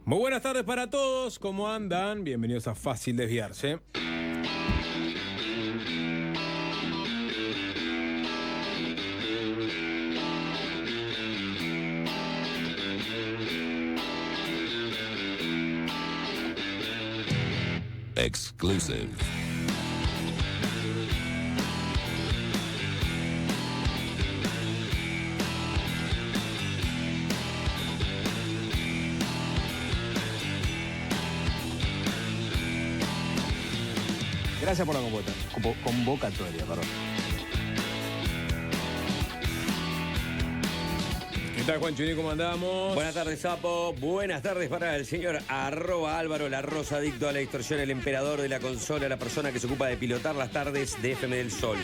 Muy buenas tardes para todos, ¿cómo andan? Bienvenidos a Fácil Desviarse. Exclusive. Gracias por la convocatoria, perdón. ¿Qué tal, Juan Chuni? ¿Cómo andamos? Buenas tardes, Sapo. Buenas tardes para el señor @Álvaro La Rosa, adicto a la distorsión, el emperador de la consola, la persona que se ocupa de pilotar las tardes de FM del Sol.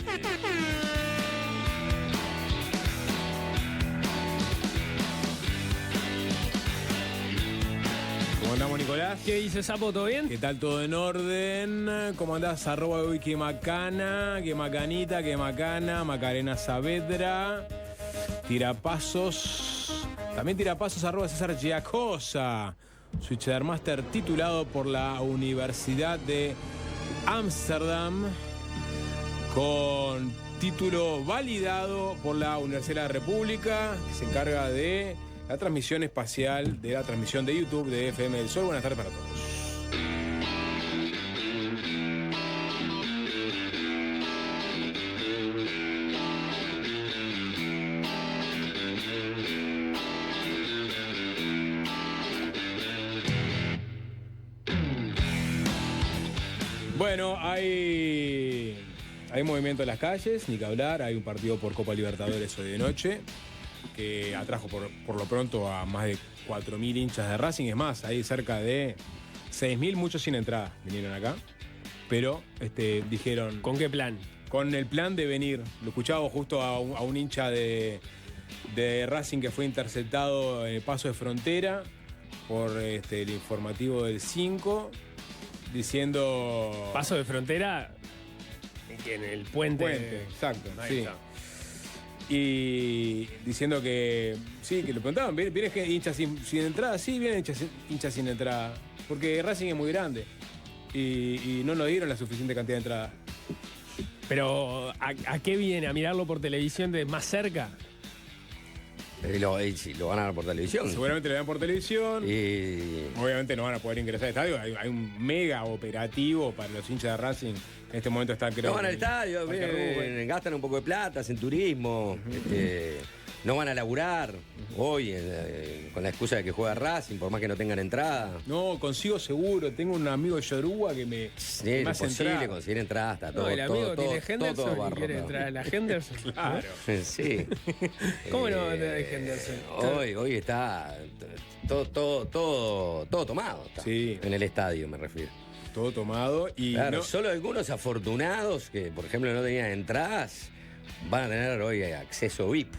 ¿Cómo andamos, Nicolás? ¿Qué dice, Sapo? ¿Todo bien? ¿Qué tal? ¿Todo en orden? ¿Cómo andás? @hoy, qué macana, qué macanita, qué macana, Macarena Saavedra. Tirapasos. También tirapasos @César Giacosa. Switcher Master titulado por la Universidad de Ámsterdam. Con título validado por la Universidad de la República, que se encarga de la transmisión espacial, de la transmisión de YouTube de FM del Sol. Buenas tardes para todos. Bueno, hay movimiento en las calles, ni que hablar. Hay un partido por Copa Libertadores hoy de noche que atrajo por lo pronto a más de 4.000 hinchas de Racing. Es más, hay cerca de 6.000, muchos sin entrada, vinieron acá. Pero dijeron... ¿Con qué plan? Con el plan de venir. Lo escuchaba justo a un hincha de Racing que fue interceptado en el paso de frontera por el informativo del 5, diciendo... Paso de frontera en el puente. Exacto, Ahí sí. está. Y diciendo que sí, que le preguntaban, ¿vienes hinchas sin entrada? Sí, vienen hinchas sin entrada, porque Racing es muy grande y no nos dieron la suficiente cantidad de entradas. Pero, ¿a qué viene? ¿A mirarlo por televisión de más cerca? Sí, lo van a dar por televisión. Seguramente lo vean por televisión. Y... Obviamente no van a poder ingresar al estadio. Hay un mega operativo para los hinchas de Racing. En este momento están, creo. No van al estadio, gastan un poco de plata, hacen turismo, no van a laburar hoy con la excusa de que juega Racing, por más que no tengan entrada. No, consigo seguro. Tengo un amigo de Yoruba que me Sí, es posible conseguir entrada, está todo. No, el amigo todo, tiene Henderson todo y barro, quiere ¿no? entrar a la Henderson. Claro. Sí. ¿Cómo no va a entrar a Henderson? Hoy está todo tomado. Está. Sí. En el estadio, me refiero. Todo tomado y Claro, no- solo algunos afortunados que, por ejemplo, no tenían entradas, van a tener hoy acceso VIP.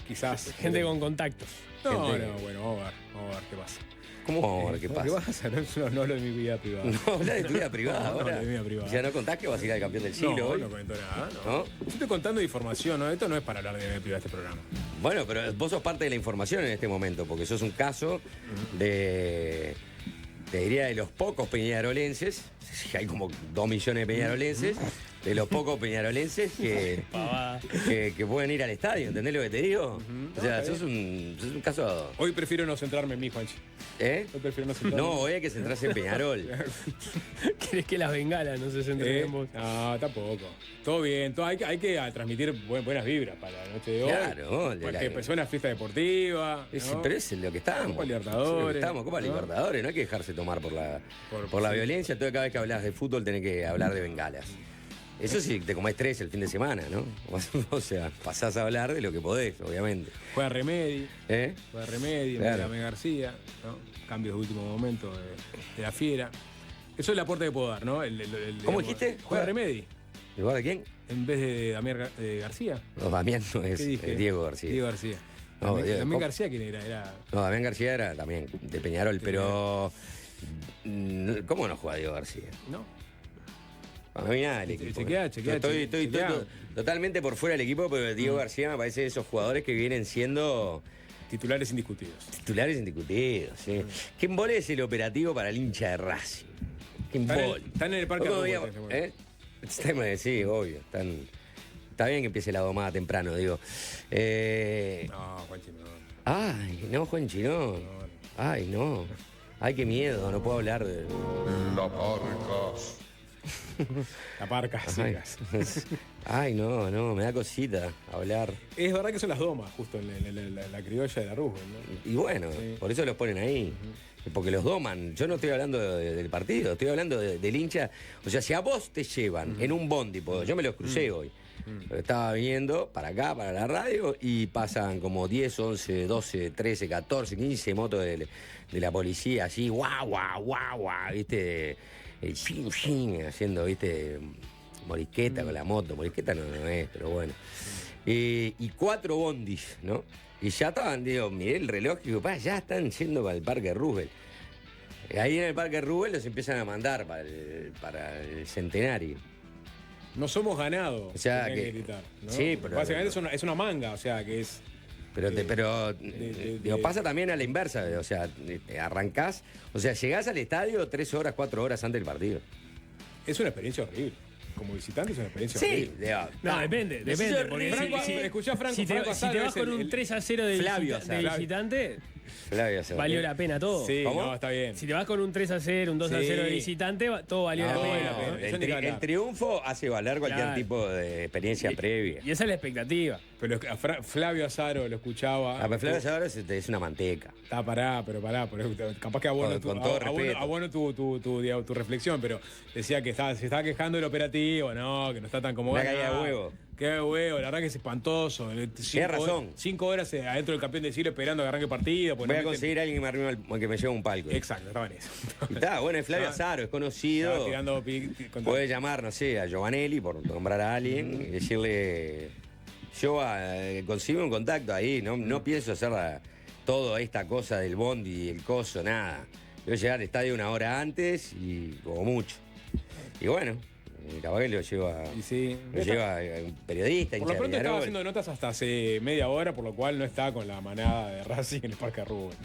quizás. Gente con contactos. No, gente- no, bueno, vamos a ver qué pasa. ¿Cómo vamos a ver qué ¿Qué pasa? pasa? No hablo de mi vida privada. No habla de tu vida privada No, ahora. de mi vida privada. O sea, no contás que vas a ir al campeón del siglo No, hoy. no comento nada, no. ¿No? Yo estoy contando información, ¿no? Esto no es para hablar de mi vida privada este programa. Bueno, pero vos sos parte de la información en este momento, porque sos un caso de... Te diría de los pocos peñarolenses, hay como 2 millones de peñarolenses, de los pocos peñarolenses que pueden ir al estadio, ¿entendés lo que te digo? O sea, sos un caso... Hoy prefiero no centrarme en mí, Juanchi. ¿Eh? Hoy prefiero no centrarme No, hoy hay que centrarse en Peñarol. ¿Querés que las bengalas no se centren en vos? No, tampoco. Todo bien, hay que transmitir buenas vibras para la noche de hoy. Claro, Porque empezó una fiesta deportiva. ¿no? Pero es lo que estamos. Copa Libertadores, Es lo que estamos, Copa ¿no? Libertadores. No hay que dejarse tomar por la Sí. violencia. Entonces, cada vez que hablas de fútbol, tenés que hablar de bengalas. Eso sí, te comés 3 el fin de semana, ¿no? O sea, pasás a hablar de lo que podés, obviamente. Juega Remedi, ¿Eh? juega Remedi, Claro. Damián García, ¿no? Cambios de último momento de la Fiera. Eso es el aporte que puedo dar, ¿no? ¿Cómo dijiste? Juega Remedi. ¿El lugar de quién? En vez de Damián García. No, Damián no es ¿Qué dije? Diego García. Diego García. No, Damián, Diego, Damián ¿cómo? García, ¿quién era? No, Damián García era también de Peñarol, pero... ¿Cómo no juega Diego García? ¿No? Para mí nada el equipo. Chequea, Estoy totalmente por fuera del equipo, pero Diego García me parece de esos jugadores que vienen siendo Titulares indiscutidos. Titulares indiscutidos, sí. ¿Qué embole es el operativo para el hincha de Racing? ¿Qué embole? Están en el Parque ¿Cómo Rubén, digamos? en este Sí, obvio. Está bien que empiece la domada temprano, digo. No, Juanchi, no. Ay, no, Juanchi, no. Ay, no. Ay, qué miedo, no puedo hablar de... La Parca. La parca, Ay, sí. ay, no, me da cosita hablar. Es verdad que son las domas, justo en la criolla de la Rubén, ¿no? Y bueno, Sí. por eso los ponen ahí. Porque los doman. Yo no estoy hablando del partido, estoy hablando del hincha. O sea, si a vos te llevan en un bondi, porque yo me los crucé hoy. Estaba viniendo para acá, para la radio, y pasan como 10, 11, 12, 13, 14, 15 motos de la policía, así, guau, guau, guau, guau, ¿viste? Haciendo, ¿viste? Morisqueta con la moto. Morisqueta no es, pero bueno. Y 4 bondis, ¿no? Y ya estaban, digo, miré el reloj y digo, ya están yendo para el Parque Roosevelt. Ahí en el Parque Roosevelt los empiezan a mandar para el centenario. No somos ganado. O sea, tenían que- gritar, ¿no? sí, pero- Básicamente es una manga, o sea, que es. Pero, de- digo, pasa también a la inversa, o sea, arrancás, o sea, llegás al estadio 3 horas, 4 horas antes del partido. Es una experiencia horrible. Como visitante es una experiencia Sí, horrible. digo, No, depende. Porque Franco, escuchá a Franco, si te, Franco si te Azaro vas es con un 3-0 de, Flavio de Azaro. visitante, Flavio Azaro. valió la pena todo. Sí, ¿Cómo? no, está bien. Si te vas con un 3-0, un 2-0 de Sí. visitante, todo valió No, la vale pena. la pena. el, Eso ni que hablar. el triunfo hace valer cualquier Claro. tipo de experiencia previa. Y esa es la expectativa. Pero a Flavio Azaro lo escuchaba. Ah, pero Flavio Azaro es una manteca. Está, pará, capaz que abono, Con todo respeto. abono tu reflexión, pero decía que se estaba quejando del operativo, no, que no está tan como Una ganado. caída de huevo. Qué huevo, la verdad que es espantoso. Tienes razón. 5 horas adentro del campeón del siglo esperando que arranque el partido. porque Voy no a meten- conseguir a alguien que me arrime que me lleve un palco. Exacto, estaba en eso. Y está, bueno, es Flavio Estaba- Azaro, es Estaba conocido. tirando Puede llamar, no sé, a Giovanelli por nombrar a alguien y decirle, yo consigo un contacto ahí, no pienso hacer toda esta cosa del bondi y el coso, nada. Yo voy a llegar al estadio 1 hora antes y como mucho. Y bueno, capaz que lo lleva, Y sí. lo lleva un periodista, Por hincha lo de pronto estaba Peñarol. haciendo notas hasta hace media hora, por lo cual no está con la manada de Racing en el Parque Rubén.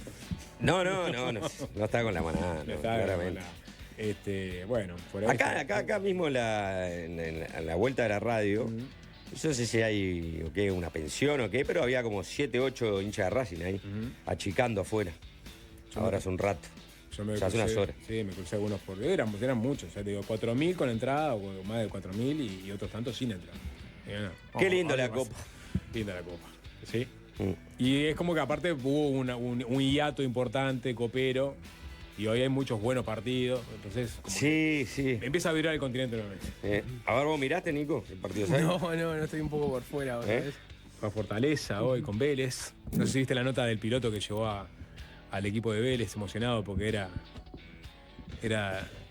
No está con la manada, No no, está con la claramente. manada. Bueno, por ahí Acá mismo en la vuelta de la radio, yo no sé si hay o qué, una pensión o qué, pero había como 7, 8 hinchas de Racing ahí, achicando afuera. Ahora hace un rato. Yo me O sea, hace crucé- unas horas. Sí, me crucé algunos por. Eran muchos, ya te digo, 4.000 con entrada, o más de 4.000 y otros tantos sin entrada. Qué lindo la algo más. Copa. Linda la Copa, sí. Mm. Y es como que aparte hubo un hiato importante, copero, y hoy hay muchos buenos partidos, entonces como Sí, sí. que empieza a vibrar el continente nuevamente. A ver, vos miraste, Nico, el partido, ¿sabes? No, estoy un poco por fuera ahora. ¿Eh? ¿ves? A Fortaleza hoy con Vélez. No sé si viste la nota del piloto que llevó al equipo de Vélez emocionado porque era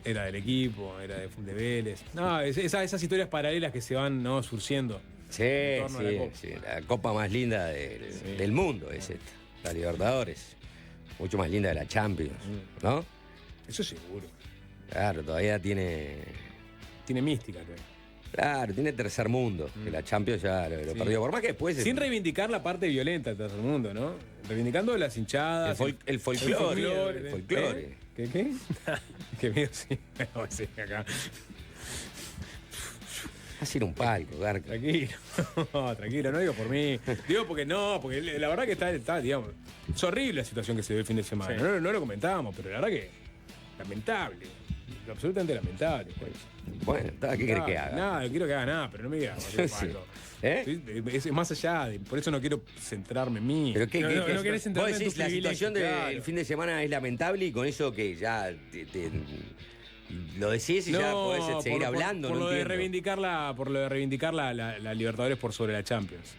del equipo, era de Vélez. No, esas historias paralelas que se van, ¿no?, surciendo. Sí, En torno a la sí, Copa. sí. La copa más linda del mundo es esta, la Libertadores. Mucho más linda de la Champions, ¿no? Eso seguro. Claro, todavía tiene... Tiene mística, creo. Claro, tiene tercer mundo, que la Champions ya lo Sí. perdió. Por más que después... Sin reivindicar la parte violenta del tercer mundo, ¿no? Reivindicando las hinchadas. el folclore. el El folclore. ¿Eh? ¿Qué? Qué miedo, sí. No, sí, acá. Va a ser un palco, Garca. Tranquilo, no, tranquilo, no digo por mí. Digo porque la verdad que está, digamos, es horrible la situación que se dio el fin de semana. Sí. No lo comentábamos, pero la verdad que lamentable. Absolutamente lamentable. Pues. Bueno, ¿qué querés que haga? Nada, no quiero que haga nada, pero no me digas. Sí. ¿Eh? Es más allá, por eso no quiero centrarme en mí. ¿Pero qué, No, qué- no, qué- no querés vos entrarme en decís tus la situación del privilegios, claro. fin de semana es lamentable y con eso que ya lo decís y ya podés seguir hablando, por no lo de entiendo. reivindicar la Libertadores por sobre la Champions.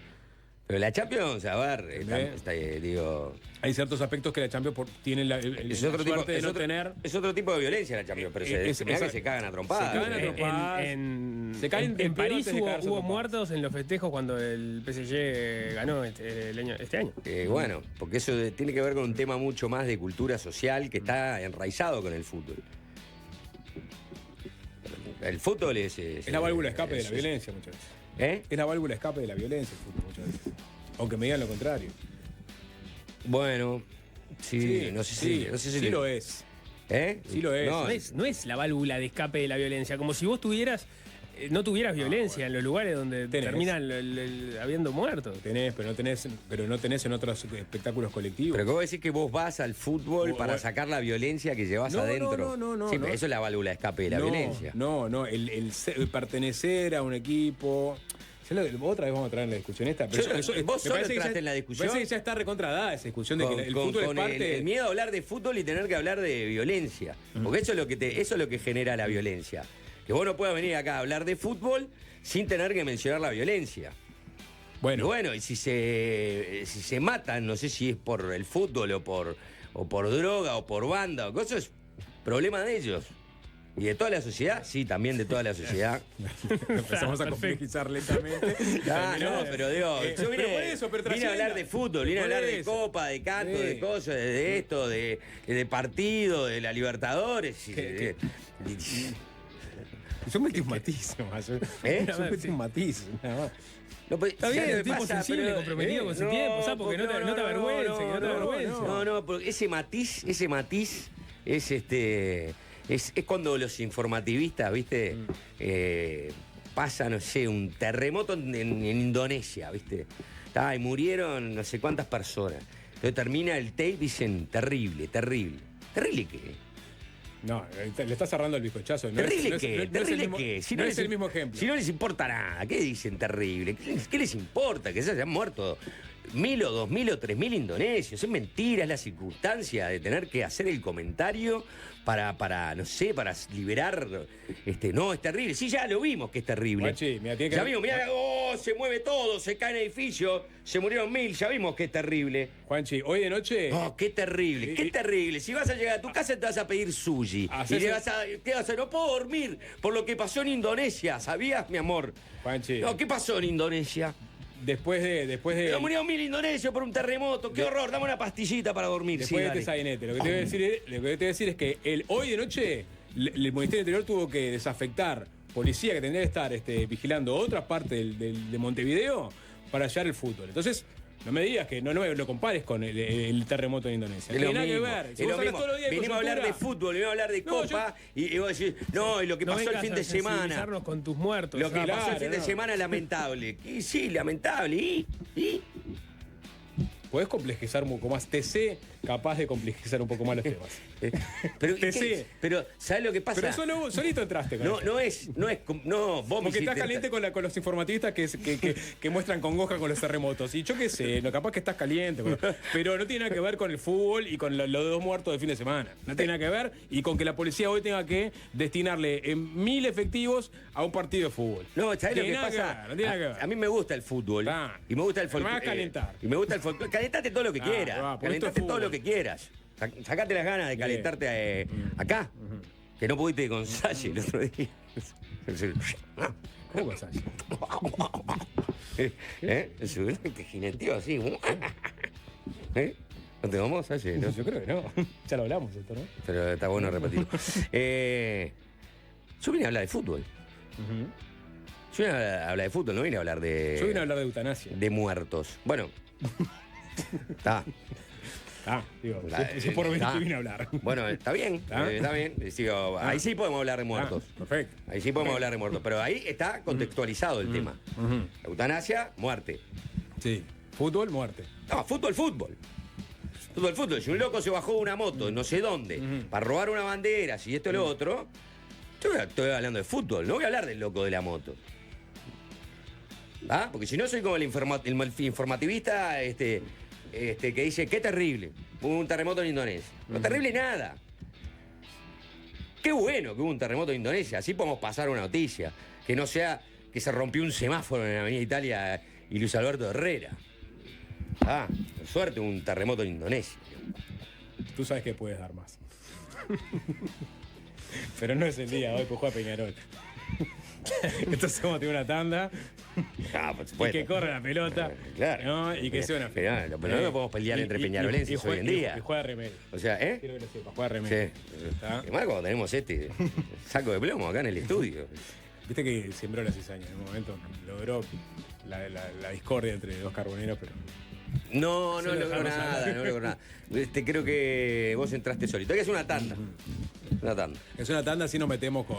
Pero la Champions, a ver, ¿Entendés? digo... Hay ciertos aspectos que la Champions tiene la Es la otro, tipo, suerte de es, no otro, tener. es otro tipo de violencia la Champions, pero mirá que se cagan a trompadas. Se cagan a trompadas. En, Se caen de en pedo París antes de cagarse a hubo trompadas. muertos en los festejos cuando el PSG ganó este año. Bueno, porque eso tiene que ver con un tema mucho más de cultura social que está enraizado con el fútbol. El fútbol es Es la válvula de escape de la es- violencia muchas veces. ¿Eh? Es la válvula de escape de la violencia el fútbol muchas veces. Aunque me digan lo contrario. Bueno, sí, no sé si... no sé si sí lo es. ¿Eh? Sí lo es. No, No es la válvula de escape de la violencia, como si vos tuvieras, no tuvieras violencia en los lugares donde Tenés. terminan habiendo muertos. Tenés, pero no tenés en otros espectáculos colectivos. Pero ¿cómo decís que vos vas al fútbol para sacar la violencia que llevas No, adentro? no, Sí, pero eso es la válvula de escape de la violencia. No, el pertenecer a un equipo. Otra vez vamos a traer en la discusión esta. Pero Vos me solo parece que entraste ya- en la discusión. Me parece que ya está recontradada esa discusión de que el fútbol Con es parte. el miedo a hablar de fútbol y tener que hablar de violencia. Porque eso es lo que genera la violencia. Que vos no puedas venir acá a hablar de fútbol sin tener que mencionar la violencia. Y Bueno, bueno, y si se matan, no sé si es por el fútbol o por droga o por banda o cosas, es problema de ellos. ¿Y de toda la sociedad? Sí, también de toda la sociedad. empezamos a complejizar lentamente. No, pero digo, yo pero por eso, vine a trascienda. hablar de fútbol, vine a Por hablar de eso. copa, de canto, Sí. de cosas, de esto, de partido, de la Libertadores. Yo metí un matiz nomás. ¿Eh? Yo metí un matiz, nada más. No, pues, Está bien, ¿sabes el lo que tipo pasa? sensible, Pero, comprometido con su tiempo, ¿sabes? Porque no te avergüences, que no te avergüences. No, porque ese matiz es cuando los informativistas, ¿viste? Pasa, no sé, un terremoto en Indonesia, ¿viste? Y murieron no sé cuántas personas. Entonces termina el tape y dicen, terrible, terrible. ¿Terrible qué? No, le está cerrando el bizcochazo. ¿Terrible qué? ¿Terrible qué? No es el mismo ejemplo. Si no les importa nada, ¿qué dicen terrible? ¿Qué les importa? Que se hayan muerto 1.000 o 2.000 o 3.000 indonesios. Es mentira, es la circunstancia de tener que hacer el comentario para no sé, para liberar. No, es terrible. Sí, ya lo vimos que es terrible. Guachi, mira, tiene que- Ya vimos, mira, se mueve todo, se cae en edificio, se murieron 1.000, ya vimos que es terrible. Juanchi, hoy de noche. Oh, qué terrible, qué terrible. Si vas a llegar a tu casa te vas a pedir sushi. Hacés Y te vas a no puedo dormir por lo que pasó en Indonesia, ¿sabías, mi amor? Juanchi, No, ¿qué pasó en Indonesia? después de. Murieron 1.000 indonesios por un terremoto, qué horror, dame una pastillita para dormir. Después Sí, de este dale. sainete, lo que te voy a decir es que hoy de noche el Ministerio del Interior tuvo que desafectar policía que tendría que estar vigilando otra parte de Montevideo para hallar el fútbol. Entonces, no me digas que no lo compares con el terremoto en Indonesia. Es No lo tiene nada que mismo, ver. Si es vos lo hablas mismo. todos los días de Venimos a hablar de coyuntura, fútbol, venimos a hablar de No, copa y vos decís, no, y lo que No pasó el vengas fin a de semana. sensibilizarnos con tus muertos. Lo que Claro, pasó el fin de no. semana es lamentable. Y sí, lamentable. ¿Y? podés complejizar un poco más. Te sé capaz de complejizar un poco más los temas. Pero, Te ¿qué? sé. Pero, ¿sabes lo que pasa? Pero solito entraste con esto. No, vos me Porque estás hiciste- caliente con los informatistas que muestran congoja con los terremotos. Y yo qué sé, capaz que estás caliente. Pero no tiene nada que ver con el fútbol y con lo de 2 muertos de fin de semana. No tiene nada que ver y con que la policía hoy tenga que destinarle 1.000 efectivos a un partido de fútbol. No, ¿sabes lo Tiene que nada pasa? ver, no tiene nada que ver. A mí me gusta el fútbol. Ah. Y me gusta el Me folclore. vas a calentar. Y me gusta el folclore. Calentate todo lo que Ah, quieras. va, por esto Calentate es todo lo fútbol. que quieras. Sacate las ganas de calentarte acá. Que no pudiste con Sashi el otro día. ¿Cómo vas allí? Te jineteó así. ¿Eh? ¿No te vamos, Sashi? ¿No? Yo creo que no. Ya lo hablamos esto, ¿no? Pero está bueno repetirlo. Yo vine a hablar de fútbol. Yo vine a hablar de fútbol, no vine a hablar de. Yo vine a hablar de eutanasia. De muertos. Bueno. Está. Digo, Ah, yo por venir ah. vine a hablar. Bueno, está bien. ¿Ah? Está bien. Digo, ahí sí podemos hablar de muertos. Perfecto. Ahí sí podemos hablar de muertos. Pero ahí está contextualizado el tema. Eutanasia, muerte. Sí. Fútbol, muerte. No, fútbol. Fútbol. Si un loco se bajó de una moto, no sé dónde, para robar una bandera, si esto y lo otro, yo estoy hablando de fútbol, no voy a hablar del loco de la moto. ¿Ah? Porque si no soy como el informativista que dice, qué terrible, hubo un terremoto en Indonesia. No terrible nada. Qué bueno que hubo un terremoto en Indonesia, así podemos pasar una noticia, que no sea que se rompió un semáforo en la Avenida Italia y Luis Alberto Herrera. Por suerte hubo un terremoto en Indonesia. Tú sabes que puedes dar más. Pero no es el día hoy, pues juega Peñarol. Entonces vamos a tener una tanda Por y supuesto. que corra la pelota. Claro. ¿no? Y que sea una Pero no podemos pelear entre peñarolenses hoy en día. Y juega Remel. O sea, Quiero que lo sepa, juega Remel. Sí. ¿Está? Además, cuando tenemos saco de plomo acá en el estudio. Viste que sembró la cizaña. En un momento logró la discordia entre dos carboneros, pero No, Se no lo logró dejamos nada, hablar. no logró nada. Creo que vos entraste solito. Hay que hacer una tanda. Una tanda. Es una tanda, así nos metemos con,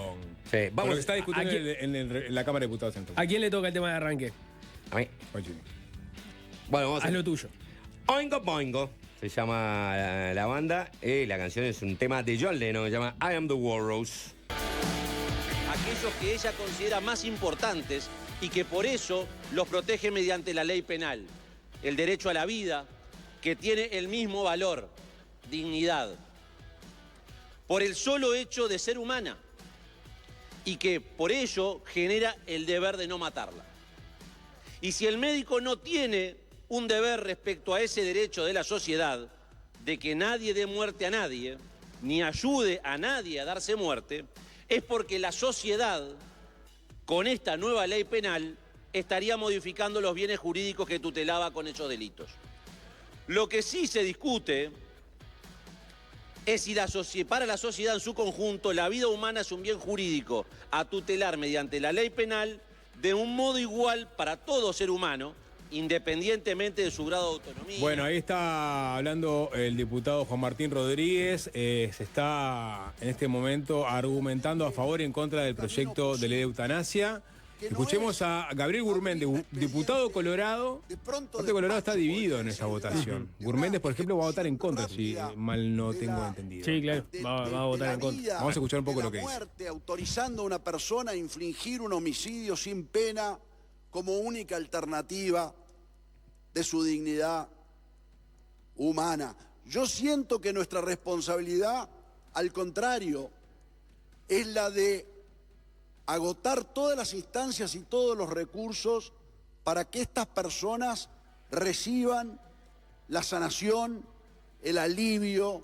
Sí, con vamos. lo que está discutiendo aquí- en la Cámara de Diputados. Entonces. ¿A quién le toca el tema de arranque? A mí. Juan Chini. Bueno, vamos a Haz hacer. lo tuyo. Oingo Boingo se llama la banda. La canción es un tema de John Lennon, se llama I Am the Walrus. Aquellos que ella considera más importantes y que por eso los protege mediante la ley penal. El derecho a la vida, que tiene el mismo valor, dignidad, por el solo hecho de ser humana y que por ello genera el deber de no matarla. Y si el médico no tiene un deber respecto a ese derecho de la sociedad, de que nadie dé muerte a nadie, ni ayude a nadie a darse muerte, es porque la sociedad, con esta nueva ley penal, estaría modificando los bienes jurídicos que tutelaba con esos delitos. Lo que sí se discute es si para la sociedad en su conjunto la vida humana es un bien jurídico a tutelar mediante la ley penal de un modo igual para todo ser humano, independientemente de su grado de autonomía. Bueno, ahí está hablando el diputado Juan Martín Rodríguez. Se está en este momento argumentando a favor y en contra del proyecto de ley de eutanasia. Escuchemos a Gabriel Gurméndez, diputado colorado. Parte Colorado está dividido en esta votación. Gurméndez, por ejemplo, va a votar en contra, si mal no tengo entendido. Sí, claro, va a votar en contra. Vamos a escuchar un poco lo que dice. Muerte, autorizando a una persona a infligir un homicidio sin pena como única alternativa de su dignidad humana. Yo siento que nuestra responsabilidad, al contrario, es la de agotar todas las instancias y todos los recursos para que estas personas reciban la sanación, el alivio,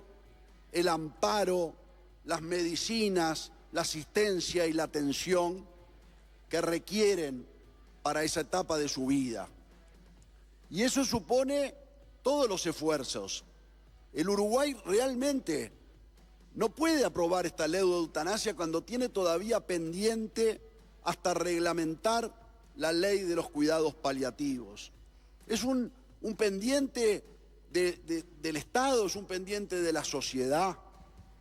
el amparo, las medicinas, la asistencia y la atención que requieren para esa etapa de su vida. Y eso supone todos los esfuerzos. El Uruguay realmente no puede aprobar esta ley de eutanasia cuando tiene todavía pendiente hasta reglamentar la ley de los cuidados paliativos. Es un pendiente del Estado, es un pendiente de la sociedad.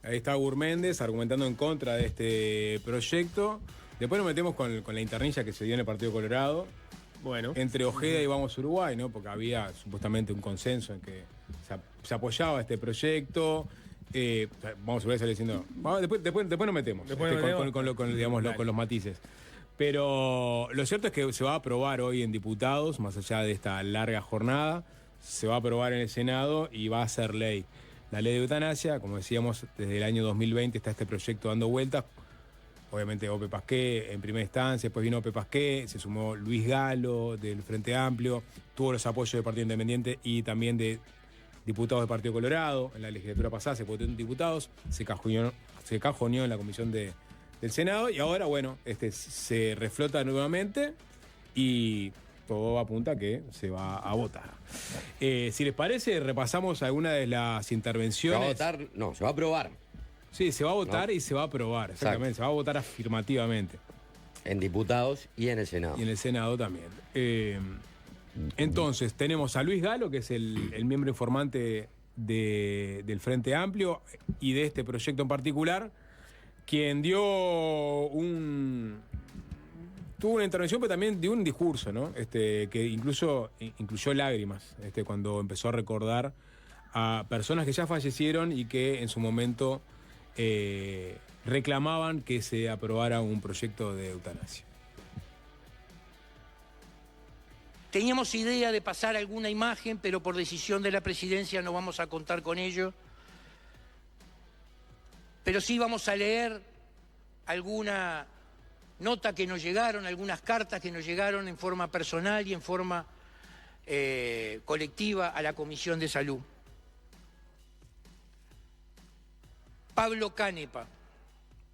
Ahí está Gurméndez argumentando en contra de este proyecto. Después nos metemos con la internilla que se dio en el Partido Colorado. Bueno. Entre Ojeda y Vamos Uruguay, ¿no? Porque había supuestamente un consenso en que se apoyaba este proyecto. Vamos Uruguay sale diciendo. Después nos metemos. Después nos metemos. Con los matices. Pero lo cierto es que se va a aprobar hoy en diputados, más allá de esta larga jornada, se va a aprobar en el Senado y va a ser ley. La ley de eutanasia, como decíamos, desde el año 2020 está este proyecto dando vueltas. Obviamente Ope Pasqué en primera instancia, después vino Ope Pasqué, se sumó Luis Galo del Frente Amplio, tuvo los apoyos del Partido Independiente y también de diputados del Partido Colorado. En la legislatura pasada se votó en diputados, se cajoneó en la comisión del Senado y ahora, bueno, se reflota nuevamente y todo apunta a que se va a votar. Si les parece, repasamos algunas de las ¿Se intervenciones. va a votar? No, se va a aprobar. Sí, se va a votar ¿No? y se va a aprobar, exactamente. Se va a votar afirmativamente. En diputados y en el Senado. Y en el Senado también. Entonces, tenemos a Luis Galo, que es el miembro informante del Frente Amplio y de este proyecto en particular, quien tuvo una intervención, pero también dio un discurso, ¿no? Que incluso incluyó lágrimas, cuando empezó a recordar a personas que ya fallecieron y que en su momento reclamaban que se aprobara un proyecto de eutanasia. Teníamos idea de pasar alguna imagen, pero por decisión de la presidencia no vamos a contar con ello. Pero sí vamos a leer alguna nota que nos llegaron, algunas cartas que nos llegaron en forma personal y en forma colectiva a la Comisión de Salud. Pablo Canepa,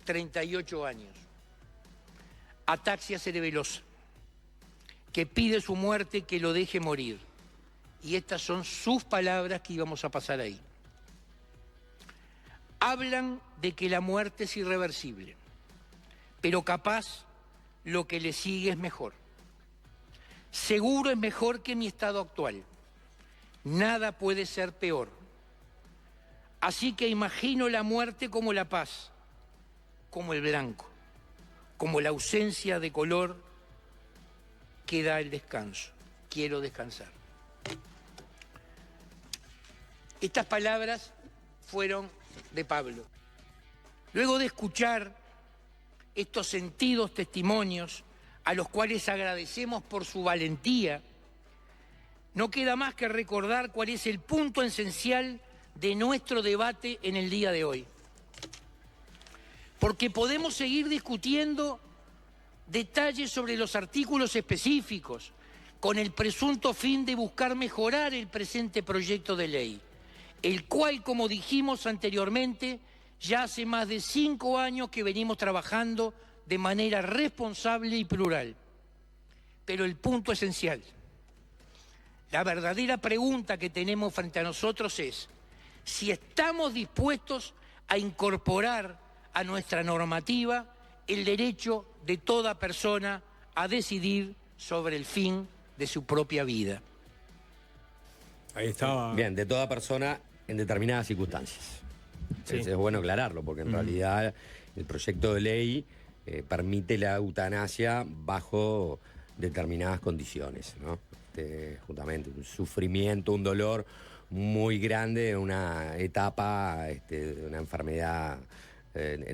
38 años, ataxia cerebelosa, que pide su muerte, que lo deje morir. Y estas son sus palabras que íbamos a pasar ahí. Hablan de que la muerte es irreversible, pero capaz lo que le sigue es mejor. Seguro es mejor que mi estado actual. Nada puede ser peor. Así que imagino la muerte como la paz, como el blanco, como la ausencia de color que da el descanso. Quiero descansar. Estas palabras fueron de Pablo. Luego de escuchar estos sentidos testimonios, a los cuales agradecemos por su valentía, no queda más que recordar cuál es el punto esencial de nuestro debate en el día de hoy. Porque podemos seguir discutiendo detalles sobre los artículos específicos, con el presunto fin de buscar mejorar el presente proyecto de ley, el cual, como dijimos anteriormente, ya hace más de 5 años que venimos trabajando de manera responsable y plural. Pero el punto esencial, la verdadera pregunta que tenemos frente a nosotros es si estamos dispuestos a incorporar a nuestra normativa el derecho de toda persona a decidir sobre el fin de su propia vida. Ahí estaba. Bien, de toda persona en determinadas circunstancias. Sí. Es bueno aclararlo, porque en realidad el proyecto de ley permite la eutanasia bajo determinadas condiciones, ¿no? Justamente un sufrimiento, un dolor muy grande en una etapa de una enfermedad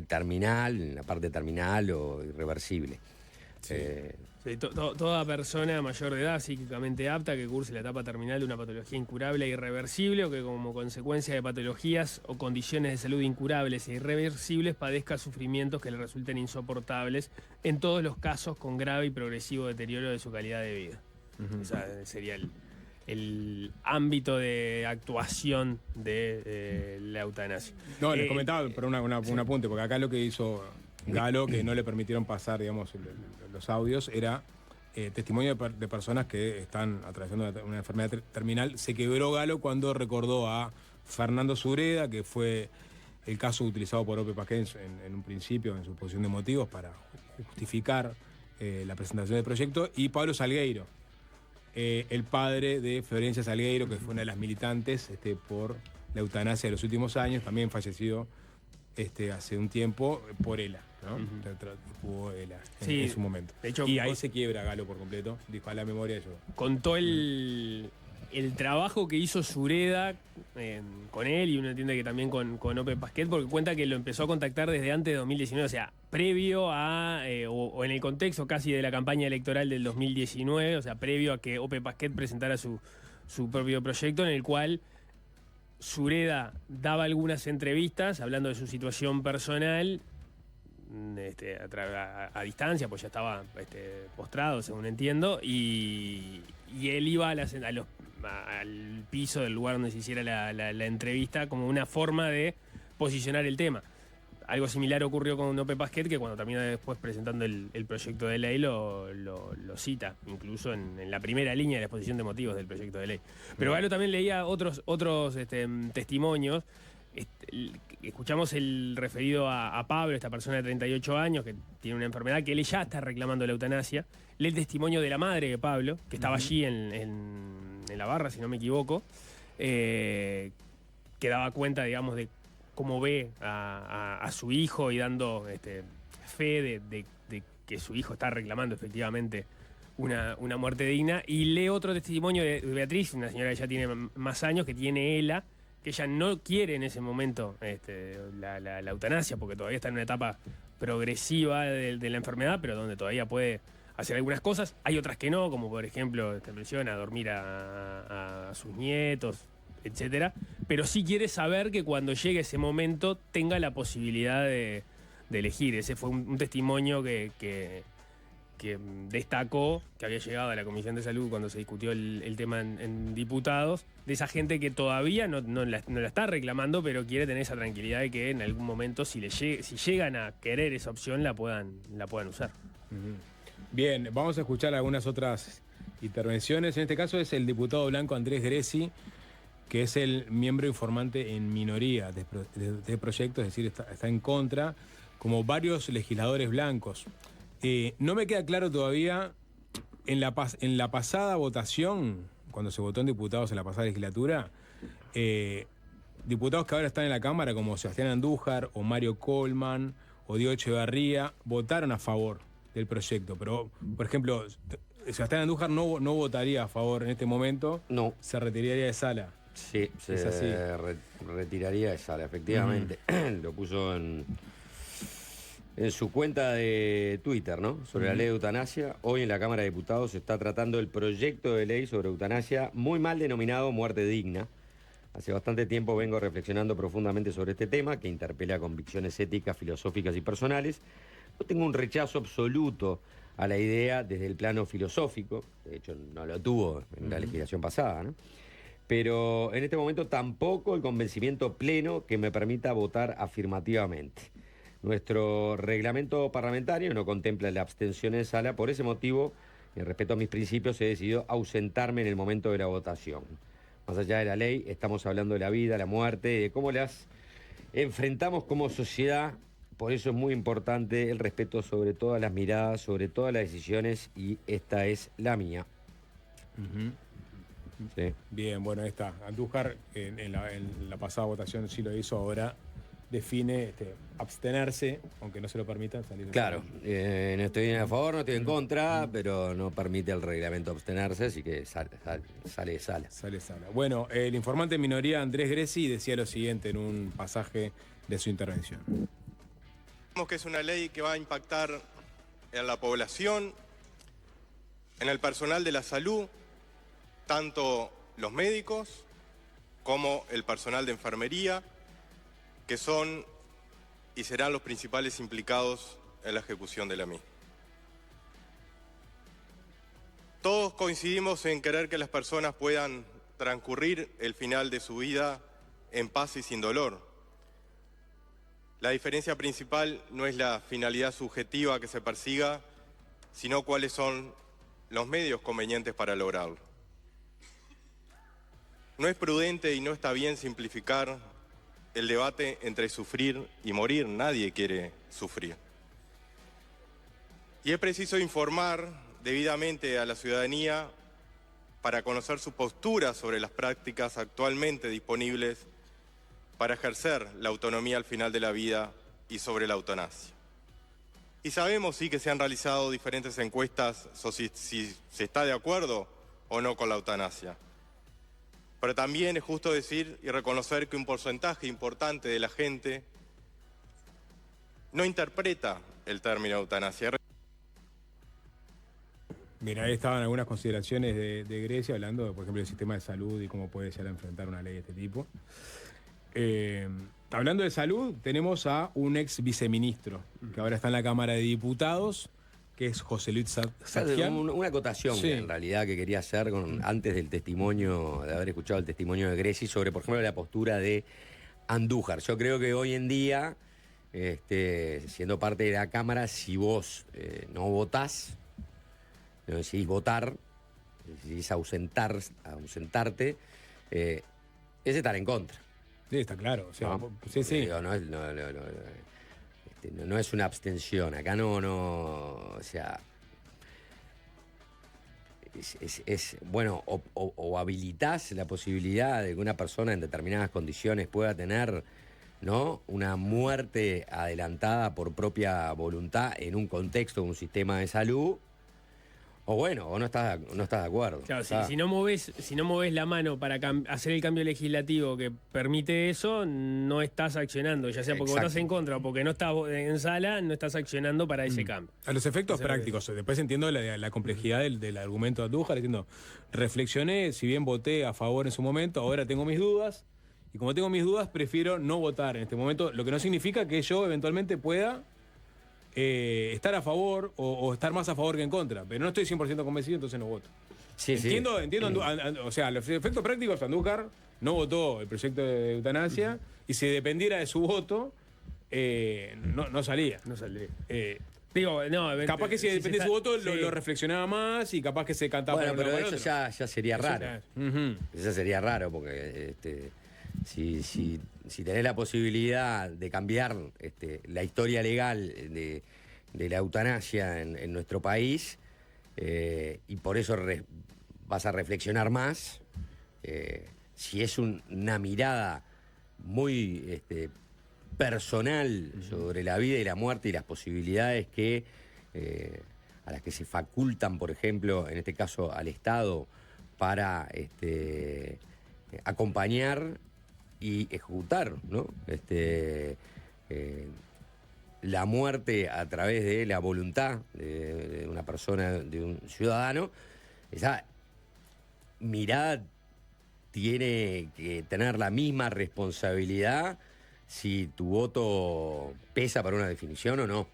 terminal, en la parte terminal o irreversible. Sí. Toda persona mayor de edad psíquicamente apta que curse la etapa terminal de una patología incurable e irreversible o que como consecuencia de patologías o condiciones de salud incurables e irreversibles padezca sufrimientos que le resulten insoportables, en todos los casos con grave y progresivo deterioro de su calidad de vida. Ese sería el ámbito de actuación de la eutanasia. No, les comentaba, pero un apunte, porque acá lo que hizo Galo, que no le permitieron pasar, digamos, los audios, era testimonio de personas que están atravesando una enfermedad terminal. Se quebró Galo cuando recordó a Fernando Sureda, que fue el caso utilizado por Ope Pasquet en un principio, en su exposición de motivos, para justificar la presentación del proyecto, y Pablo Salgueiro, el padre de Florencia Salgueiro, que fue una de las militantes por la eutanasia de los últimos años, también fallecido hace un tiempo por ELA, ¿no? Tuvo ELA en su momento. De hecho, y ahí se quiebra Galo por completo, dijo a la memoria de yo. Contó el trabajo que hizo Sureda con él, y uno entiende que también con Ope Pasquet, porque cuenta que lo empezó a contactar desde antes de 2019, o sea, previo a, o en el contexto casi de la campaña electoral del 2019, o sea, previo a que Ope Pasquet presentara su propio proyecto, en el cual Sureda daba algunas entrevistas hablando de su situación personal a distancia, pues ya estaba postrado, según entiendo, y él iba al piso del lugar donde se hiciera la entrevista como una forma de posicionar el tema. Algo similar ocurrió con Ope Pasquet, que cuando termina después presentando el proyecto de ley lo cita, incluso en la primera línea de la exposición de motivos del proyecto de ley. Pero Galo también leía otros testimonios. Escuchamos el referido a Pablo, esta persona de 38 años que tiene una enfermedad, que él ya está reclamando la eutanasia. Lee el testimonio de la madre de Pablo, que estaba allí en la barra, si no me equivoco, que daba cuenta, digamos, de cómo ve a su hijo y dando fe de que su hijo está reclamando efectivamente una muerte digna. Y lee otro testimonio de Beatriz, una señora que ya tiene más años, que tiene ELA, que ella no quiere en ese momento la eutanasia, porque todavía está en una etapa progresiva de la enfermedad, pero donde todavía puede hacer algunas cosas. Hay otras que no, como por ejemplo, menciona, dormir a sus nietos, etcétera, pero sí quiere saber que cuando llegue ese momento tenga la posibilidad de elegir. Ese fue un testimonio que destacó, que había llegado a la Comisión de Salud cuando se discutió el tema en diputados, de esa gente que todavía no la está reclamando, pero quiere tener esa tranquilidad de que en algún momento, si llegan a querer esa opción, la puedan usar. Bien, vamos a escuchar algunas otras intervenciones. En este caso es el diputado blanco Andrés Greci, que es el miembro informante en minoría de proyecto, es decir, está en contra, como varios legisladores blancos. No me queda claro todavía, en la pasada votación cuando se votó en diputados en la pasada legislatura, diputados que ahora están en la Cámara, como Sebastián Andújar o Mario Colman o Diego Echeverría, votaron a favor del proyecto. Pero, por ejemplo, Sebastián Andújar no votaría a favor en este momento. No. Se retiraría de sala. Sí, Es así. retiraría de sala, efectivamente. Lo puso en su cuenta de Twitter, ¿no? Sobre la ley de eutanasia. Hoy en la Cámara de Diputados se está tratando el proyecto de ley sobre eutanasia, muy mal denominado muerte digna. Hace bastante tiempo vengo reflexionando profundamente sobre este tema, que interpela convicciones éticas, filosóficas y personales. Yo tengo un rechazo absoluto a la idea desde el plano filosófico. De hecho, no lo tuvo en la legislación pasada, ¿no? Pero en este momento tampoco el convencimiento pleno que me permita votar afirmativamente. Nuestro reglamento parlamentario no contempla la abstención en sala. Por ese motivo, en respeto a mis principios, he decidido ausentarme en el momento de la votación. Más allá de la ley, estamos hablando de la vida, la muerte, de cómo las enfrentamos como sociedad. Por eso es muy importante el respeto sobre todas las miradas, sobre todas las decisiones, y esta es la mía. Sí. Bien, bueno, ahí está. Andújar en la pasada votación sí lo hizo, ahora define abstenerse, aunque no se lo permitan salir de Claro, no estoy a favor, no estoy en contra, pero no permite el reglamento abstenerse, así que sale de sala. Sale sala. Bueno, el informante en minoría Andrés Greci decía lo siguiente en un pasaje de su intervención. Que es una ley que va a impactar en la población, en el personal de la salud, tanto los médicos como el personal de enfermería, que son y serán los principales implicados en la ejecución de la misma. Todos coincidimos en querer que las personas puedan transcurrir el final de su vida en paz y sin dolor. La diferencia principal no es la finalidad subjetiva que se persiga, sino cuáles son los medios convenientes para lograrlo. No es prudente y no está bien simplificar el debate entre sufrir y morir. Nadie quiere sufrir. Y es preciso informar debidamente a la ciudadanía para conocer su postura sobre las prácticas actualmente disponibles para ejercer la autonomía al final de la vida y sobre la eutanasia. Y sabemos sí que se han realizado diferentes encuestas sobre si se está de acuerdo o no con la eutanasia. Pero también es justo decir y reconocer que un porcentaje importante de la gente no interpreta el término eutanasia. Bien, ahí estaban algunas consideraciones de Grecia hablando, por ejemplo, del sistema de salud y cómo puede ser enfrentar una ley de este tipo. Hablando de salud, tenemos a un ex viceministro que ahora está en la Cámara de Diputados, que es José Luis Sadjian. Una acotación Sí. en realidad que quería hacer antes del testimonio, de haber escuchado el testimonio de Greci sobre, por ejemplo, la postura de Andújar. Yo creo que hoy en día, siendo parte de la Cámara, si vos no votás, no decidís votar, decidís ausentarte, es estar en contra. Sí, está claro. O sea, ¿No? sí. Digo, no es una abstención. Acá o sea, bueno, o habilitás la posibilidad de que una persona en determinadas condiciones pueda tener, ¿no?, una muerte adelantada por propia voluntad en un contexto de un sistema de salud. O bueno, o no estás de acuerdo. Claro, si no movés la mano para hacer el cambio legislativo que permite eso, no estás accionando, ya sea porque Exacto. votás en contra o porque no estás en sala, no estás accionando para ese cambio. A los efectos Eso es lo que prácticos. Después entiendo la complejidad del argumento de Andújar. Entiendo, reflexioné, si bien voté a favor en su momento, ahora tengo mis dudas. Y como tengo mis dudas, prefiero no votar en este momento, lo que no significa que yo eventualmente pueda estar a favor o estar más a favor que en contra. Pero no estoy 100% convencido, entonces no voto. Sí, Entiendo, o sea, los efectos prácticos, Andújar no votó el proyecto de eutanasia y si dependiera de su voto, no salía. No saldría. Digo, capaz que si depende de su voto lo reflexionaba más y capaz que se cantaba Bueno, para pero uno o eso para otro. ya sería raro. Ujú. Eso sería raro porque si tenés la posibilidad de cambiar la historia legal de la eutanasia en nuestro país, y por eso vas a reflexionar más. Si es una mirada muy personal sobre la vida y la muerte y las posibilidades que a las que se facultan, por ejemplo, en este caso al Estado, para acompañar y ejecutar, ¿no? La muerte a través de la voluntad de una persona, de un ciudadano, esa mirada tiene que tener la misma responsabilidad si tu voto pesa para una definición o no.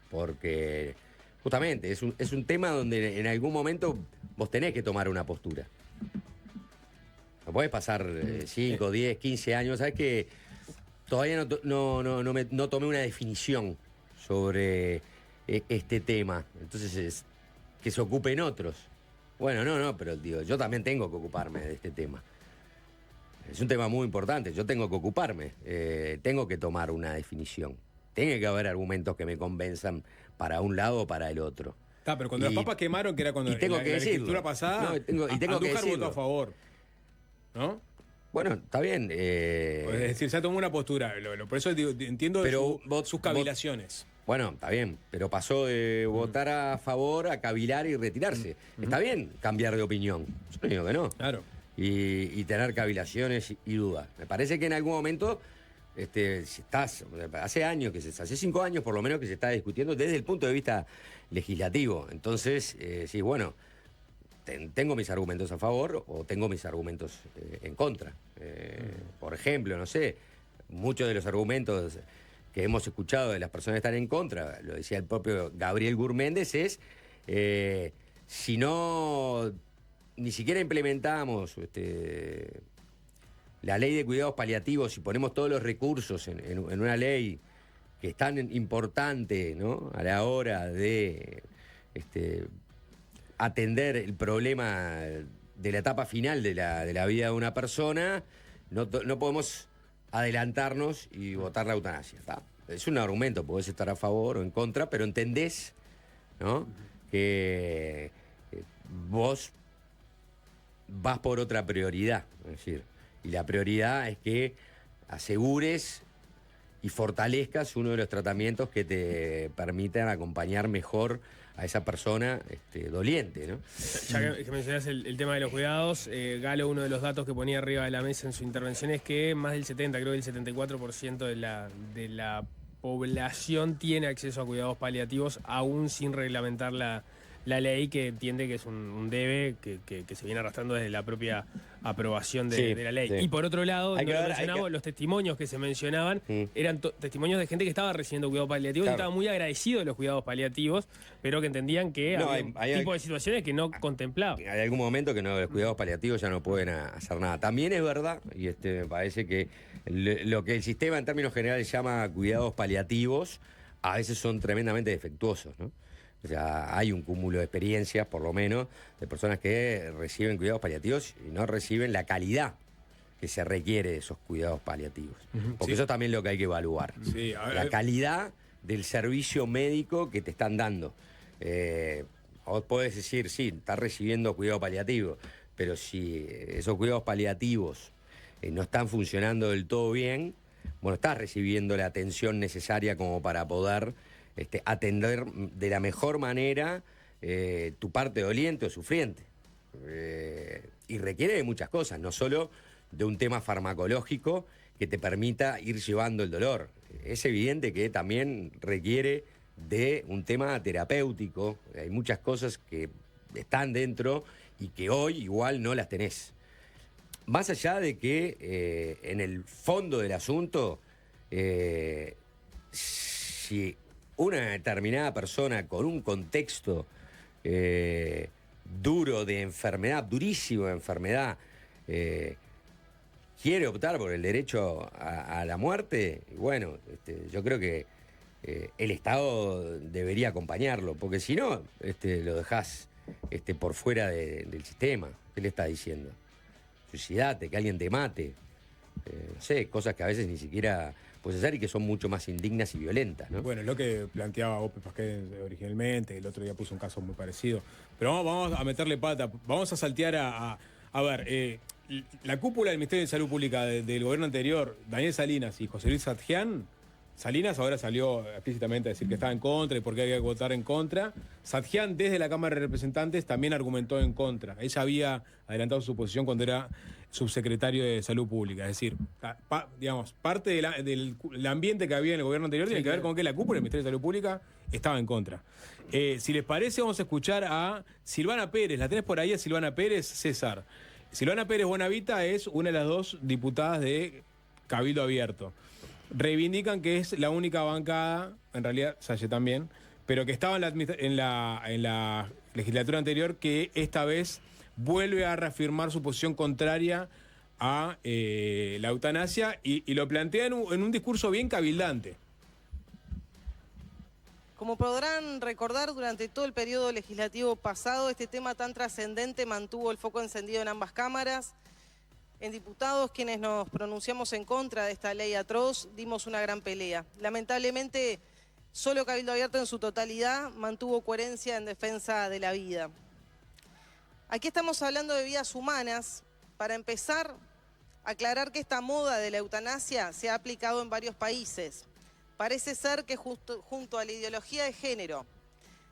Porque justamente es un tema donde en algún momento vos tenés que tomar una postura. No podés pasar 5, 10, 15 años. ¿Sabés que todavía no tomé una definición sobre este tema? Entonces, que se ocupen otros. Bueno, pero digo, yo también tengo que ocuparme de este tema. Es un tema muy importante, yo tengo que ocuparme, tengo que tomar una definición. Tiene que haber argumentos que me convenzan para un lado o para el otro. Pero cuando los papas quemaron, que era cuando tengo la que decirlo. legislatura pasada, tengo que Andújar decirlo. votó a favor, ¿no? Bueno, está bien. Es decir, se tomó una postura. Por eso digo, entiendo Pero sus cavilaciones. Bueno, está bien, pero pasó de votar a favor a cavilar y retirarse. Está bien cambiar de opinión. Yo no digo que no. Claro. Y tener cavilaciones y dudas. Me parece que en algún momento, si estás, hace 5 años por lo menos que se está discutiendo desde el punto de vista legislativo. Entonces, sí, bueno, tengo mis argumentos a favor o tengo mis argumentos en contra. Por ejemplo, no sé, muchos de los argumentos que hemos escuchado de las personas que están en contra, lo decía el propio Gabriel Gurméndez, es si no ni siquiera implementamos la ley de cuidados paliativos y ponemos todos los recursos en una ley que es tan importante, ¿no?, a la hora de atender el problema de la etapa final de la vida de una persona, no podemos adelantarnos y votar la eutanasia. ¿Tá? Es un argumento, podés estar a favor o en contra, pero entendés, ¿no?, que vos vas por otra prioridad. Es decir, y la prioridad es que asegures y fortalezcas uno de los tratamientos que te permitan acompañar mejor a esa persona doliente, ¿no? Ya que mencionás el tema de los cuidados, Galo, uno de los datos que ponía arriba de la mesa en su intervención es que más del 70, creo que el 74% de la población tiene acceso a cuidados paliativos aún sin reglamentar la ley, que entiende que es un debe que se viene arrastrando desde la propia aprobación de la ley. Sí. Y por otro lado, los testimonios que se mencionaban eran testimonios de gente que estaba recibiendo cuidados paliativos, y estaban muy agradecidos de los cuidados paliativos, pero que entendían que había un tipo de situaciones que no contemplaba. Hay algún momento que los cuidados paliativos ya no pueden hacer nada. También es verdad, y me parece que lo que el sistema en términos generales llama cuidados paliativos, a veces son tremendamente defectuosos, ¿no? O sea, hay un cúmulo de experiencias, por lo menos, de personas que reciben cuidados paliativos y no reciben la calidad que se requiere de esos cuidados paliativos. Porque eso es también lo que hay que evaluar. Sí, la calidad del servicio médico que te están dando. Vos podés decir, sí, estás recibiendo cuidado paliativo, pero si esos cuidados paliativos no están funcionando del todo bien, bueno, estás recibiendo la atención necesaria como para poder atender de la mejor manera tu parte doliente o sufriente. Y requiere de muchas cosas, no solo de un tema farmacológico que te permita ir llevando el dolor. Es evidente que también requiere de un tema terapéutico. Hay muchas cosas que están dentro y que hoy igual no las tenés. Más allá de que en el fondo del asunto, si una determinada persona con un contexto duro de enfermedad, durísimo de enfermedad, quiere optar por el derecho a la muerte, bueno, yo creo que el Estado debería acompañarlo, porque si no, lo dejás por fuera del sistema. ¿Qué le está diciendo? Suicidate, que alguien te mate. No sé, cosas que a veces ni siquiera puede ser y que son mucho más indignas y violentas, ¿no? Bueno, es lo que planteaba Ope Pasquet originalmente, el otro día puso un caso muy parecido. Pero vamos a meterle pata, vamos a saltear a ver, la cúpula del Ministerio de Salud Pública del gobierno anterior, Daniel Salinas y José Luis Sadjian. Salinas ahora salió explícitamente a decir que estaba en contra y por qué había que votar en contra. Sadjian, desde la Cámara de Representantes, también argumentó en contra. Ella había adelantado su posición cuando era subsecretario de Salud Pública. Es decir, digamos, parte del ambiente que había en el gobierno anterior tiene que ver con que la cúpula del Ministerio de Salud Pública estaba en contra. Si les parece, vamos a escuchar a Silvana Pérez. ¿La tenés por ahí a Silvana Pérez, César? Silvana Pérez Bonavita es una de las dos diputadas de Cabildo Abierto. Reivindican que es la única bancada, en realidad Salle también, pero que estaba en la legislatura anterior, que esta vez vuelve a reafirmar su posición contraria a la eutanasia y lo plantea en un discurso bien cabildante. Como podrán recordar, durante todo el periodo legislativo pasado, este tema tan trascendente mantuvo el foco encendido en ambas cámaras. En diputados, quienes nos pronunciamos en contra de esta ley atroz, dimos una gran pelea. Lamentablemente, solo Cabildo Abierto en su totalidad mantuvo coherencia en defensa de la vida. Aquí estamos hablando de vidas humanas. Para empezar, aclarar que esta moda de la eutanasia se ha aplicado en varios países. Parece ser que junto a la ideología de género,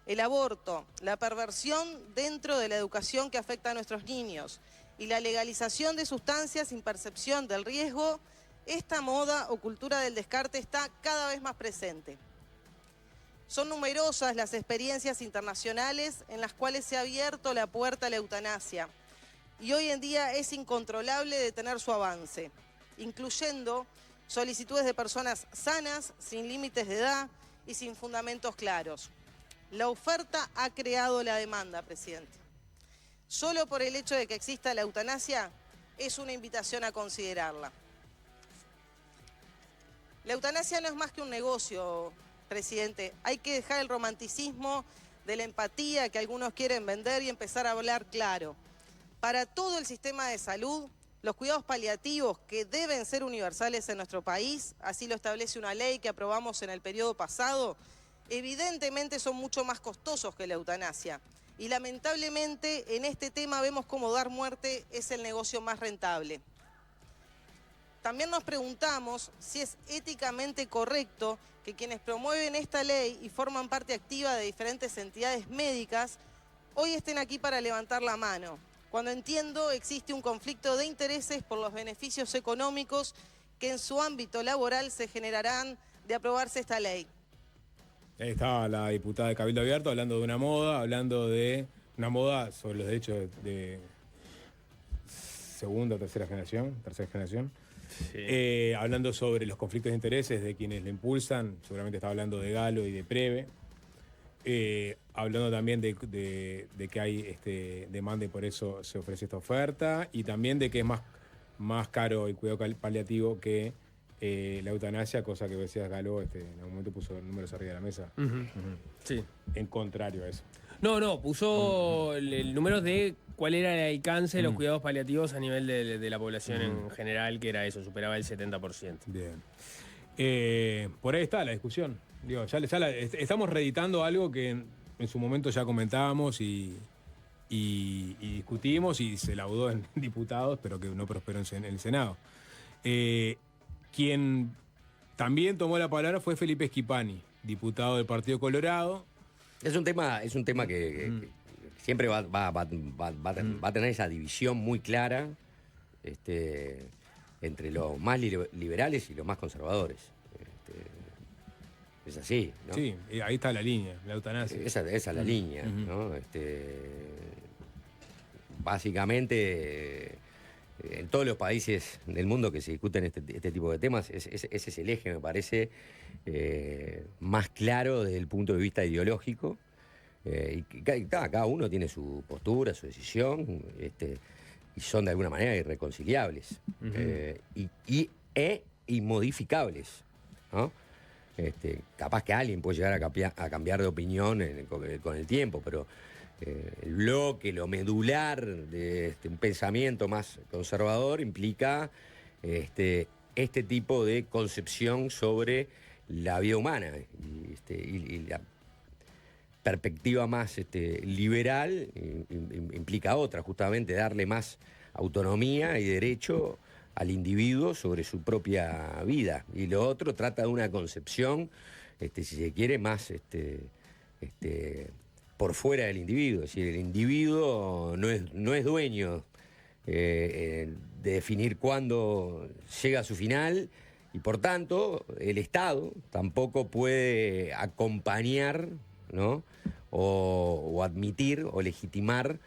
el aborto, la perversión dentro de la educación que afecta a nuestros niños y la legalización de sustancias sin percepción del riesgo, esta moda o cultura del descarte está cada vez más presente. Son numerosas las experiencias internacionales en las cuales se ha abierto la puerta a la eutanasia y hoy en día es incontrolable detener su avance, incluyendo solicitudes de personas sanas, sin límites de edad y sin fundamentos claros. La oferta ha creado la demanda, presidente. Solo por el hecho de que exista la eutanasia es una invitación a considerarla. La eutanasia no es más que un negocio, presidente. Hay que dejar el romanticismo de la empatía que algunos quieren vender y empezar a hablar claro. Para todo el sistema de salud, los cuidados paliativos, que deben ser universales en nuestro país, así lo establece una ley que aprobamos en el periodo pasado, evidentemente son mucho más costosos que la eutanasia. Y lamentablemente en este tema vemos cómo dar muerte es el negocio más rentable. También nos preguntamos si es éticamente correcto que quienes promueven esta ley y forman parte activa de diferentes entidades médicas hoy estén aquí para levantar la mano, cuando entiendo existe un conflicto de intereses por los beneficios económicos que en su ámbito laboral se generarán de aprobarse esta ley. Ahí estaba la diputada de Cabildo Abierto hablando de una moda, sobre los derechos de segunda o tercera generación. Sí. Hablando sobre los conflictos de intereses de quienes lo impulsan, seguramente estaba hablando de Galo y de Preve. Hablando también de que hay demanda y por eso se ofrece esta oferta, y también de que es más caro el cuidado paliativo que la eutanasia, cosa que decías Galo, en algún momento puso números arriba de la mesa. Sí. En contrario a eso. No, puso el número de cuál era el alcance de los cuidados paliativos a nivel de la población en general, que era eso, superaba el 70%. Bien. Por ahí está la discusión. Digo, estamos reeditando algo que en su momento ya comentábamos y discutimos y se laudó en diputados, pero que no prosperó en el Senado. Quien también tomó la palabra fue Felipe Schipani, diputado del Partido Colorado. Es un tema que siempre va a tener esa división muy clara entre los más liberales y los más conservadores. Es así, ¿no? Sí, ahí está la línea, la eutanasia. Esa es la línea, ¿no? Básicamente, en todos los países del mundo que se discuten este tipo de temas, ese es el eje, me parece, más claro desde el punto de vista ideológico. Y cada uno tiene su postura, su decisión, y son de alguna manera irreconciliables y inmodificables, ¿no? Capaz que alguien puede llegar a cambiar de opinión con el tiempo, pero el bloque, lo medular de un pensamiento más conservador implica este tipo de concepción sobre la vida humana y la perspectiva más liberal implica otra, justamente darle más autonomía y derecho al individuo sobre su propia vida. Y lo otro trata de una concepción, si se quiere, más por fuera del individuo. Es decir, el individuo no es dueño de definir cuándo llega a su final y, por tanto, el Estado tampoco puede acompañar, ¿no? o admitir o legitimar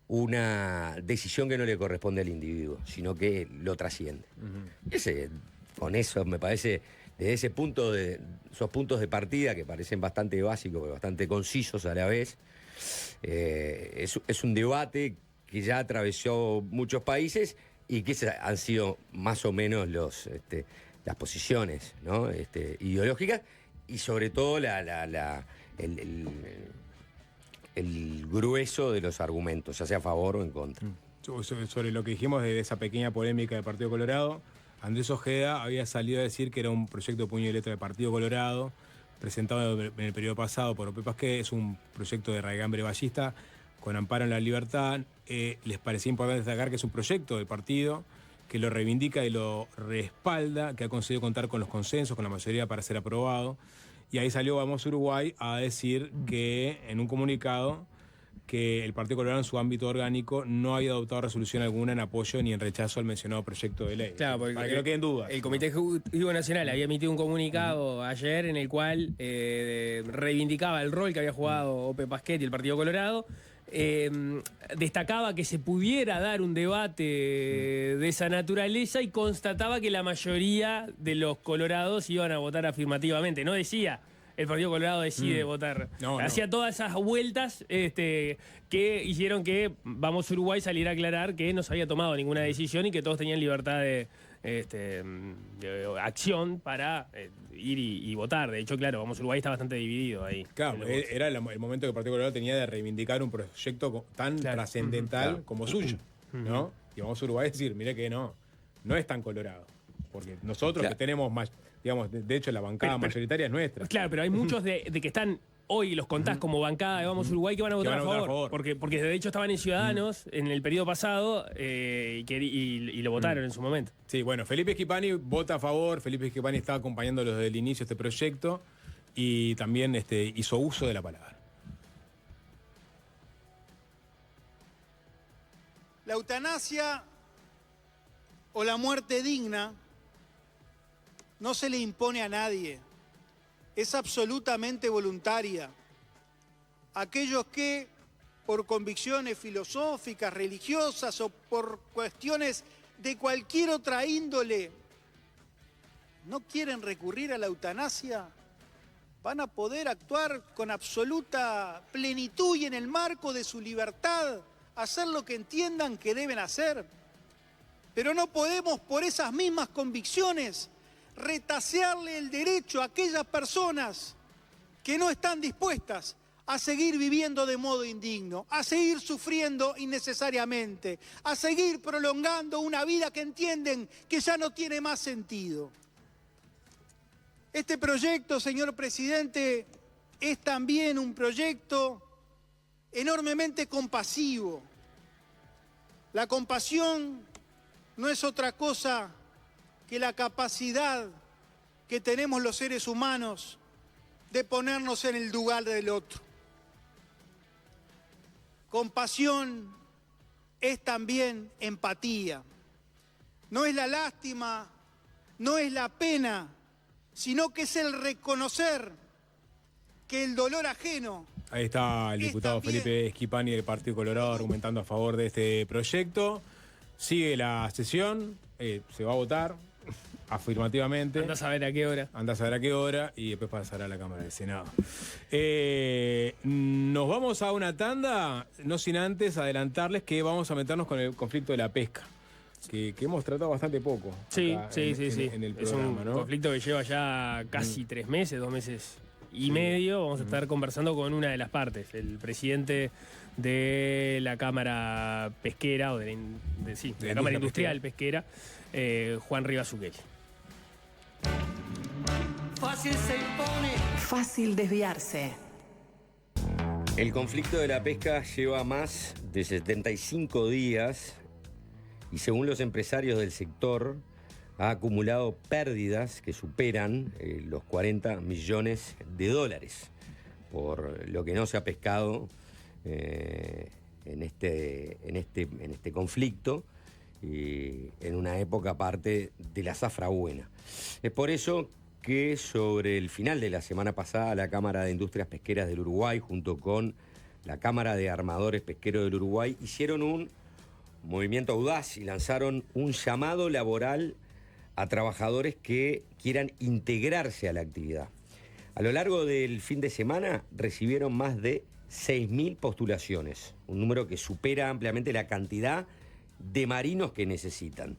una decisión que no le corresponde al individuo, sino que lo trasciende. Con eso me parece, desde esos puntos de partida que parecen bastante básicos, pero bastante concisos a la vez, es un debate que ya atravesó muchos países y que han sido más o menos las posiciones, ¿no? Ideológicas y sobre todo el grueso de los argumentos, ya sea a favor o en contra. Sobre lo que dijimos de esa pequeña polémica del Partido Colorado, Andrés Ojeda había salido a decir que era un proyecto de puño y letra del Partido Colorado, presentado en el periodo pasado por Ope Pasquet. Es un proyecto de raigambre ballista con amparo en la libertad. Les parecía importante destacar que es un proyecto del partido que lo reivindica y lo respalda, que ha conseguido contar con los consensos, con la mayoría para ser aprobado. Y ahí salió Vamos Uruguay a decir que, en un comunicado, que el Partido Colorado en su ámbito orgánico no había adoptado resolución alguna en apoyo ni en rechazo al mencionado proyecto de ley. Claro, porque para que no queden dudas. El Comité Ejecutivo Nacional había emitido un comunicado ayer en el cual reivindicaba el rol que había jugado Ope Pasquet y el Partido Colorado. Destacaba que se pudiera dar un debate de esa naturaleza y constataba que la mayoría de los colorados iban a votar afirmativamente. No decía el Partido Colorado decide votar. Hacía todas esas vueltas que hicieron que Vamos Uruguay saliera a aclarar que no se había tomado ninguna decisión y que todos tenían libertad de acción para ir y votar. De hecho, claro, Vamos Uruguay está bastante dividido ahí. Claro, era el momento que el Partido Colorado tenía de reivindicar un proyecto tan trascendental como suyo, ¿no? Y Vamos Uruguay decir, mire que no es tan colorado, porque nosotros que tenemos más, digamos, de hecho la bancada mayoritaria es nuestra. Claro, pero hay muchos de que están hoy, los contás como bancada de Vamos Uruguay, que van a votar a favor. Porque de hecho estaban en Ciudadanos en el periodo pasado y lo votaron en su momento. Sí, bueno, Felipe Schipani vota a favor. Felipe Schipani está acompañándolos desde el inicio de este proyecto y también hizo uso de la palabra. La eutanasia o la muerte digna no se le impone a nadie. Es absolutamente voluntaria. Aquellos que, por convicciones filosóficas, religiosas o por cuestiones de cualquier otra índole, no quieren recurrir a la eutanasia, van a poder actuar con absoluta plenitud y en el marco de su libertad, hacer lo que entiendan que deben hacer. Pero no podemos, por esas mismas convicciones, retasearle el derecho a aquellas personas que no están dispuestas a seguir viviendo de modo indigno, a seguir sufriendo innecesariamente, a seguir prolongando una vida que entienden que ya no tiene más sentido. Este proyecto, señor presidente, es también un proyecto enormemente compasivo. La compasión no es otra cosa que la capacidad que tenemos los seres humanos de ponernos en el lugar del otro. Compasión es también empatía. No es la lástima, no es la pena, sino que es el reconocer que el dolor ajeno... Ahí está el diputado Felipe Schipani del Partido Colorado argumentando a favor de este proyecto. Sigue la sesión, se va a votar afirmativamente. Andás a ver a qué hora. Andás a ver a qué hora y después pasará a la Cámara del Senado. Nos vamos a una tanda, no sin antes adelantarles que vamos a meternos con el conflicto de la pesca, que hemos tratado bastante poco. Sí. En el programa, es un ¿no? conflicto que lleva ya casi 3 meses, 2 meses y medio. Vamos a estar conversando con una de las partes, el presidente de la Cámara Pesquera, o de la Cámara Industrial Pesquera, Juan Rivas Zucchelli. fácil se impone. Fácil desviarse. El conflicto de la pesca lleva más de 75 días y según los empresarios del sector ha acumulado pérdidas que superan los 40 millones de dólares por lo que no se ha pescado en este conflicto y en una época aparte de la zafra buena. Es por eso que sobre el final de la semana pasada la Cámara de Industrias Pesqueras del Uruguay junto con la Cámara de Armadores Pesqueros del Uruguay hicieron un movimiento audaz y lanzaron un llamado laboral a trabajadores que quieran integrarse a la actividad. A lo largo del fin de semana recibieron más de 6.000 postulaciones, un número que supera ampliamente la cantidad de marinos que necesitan.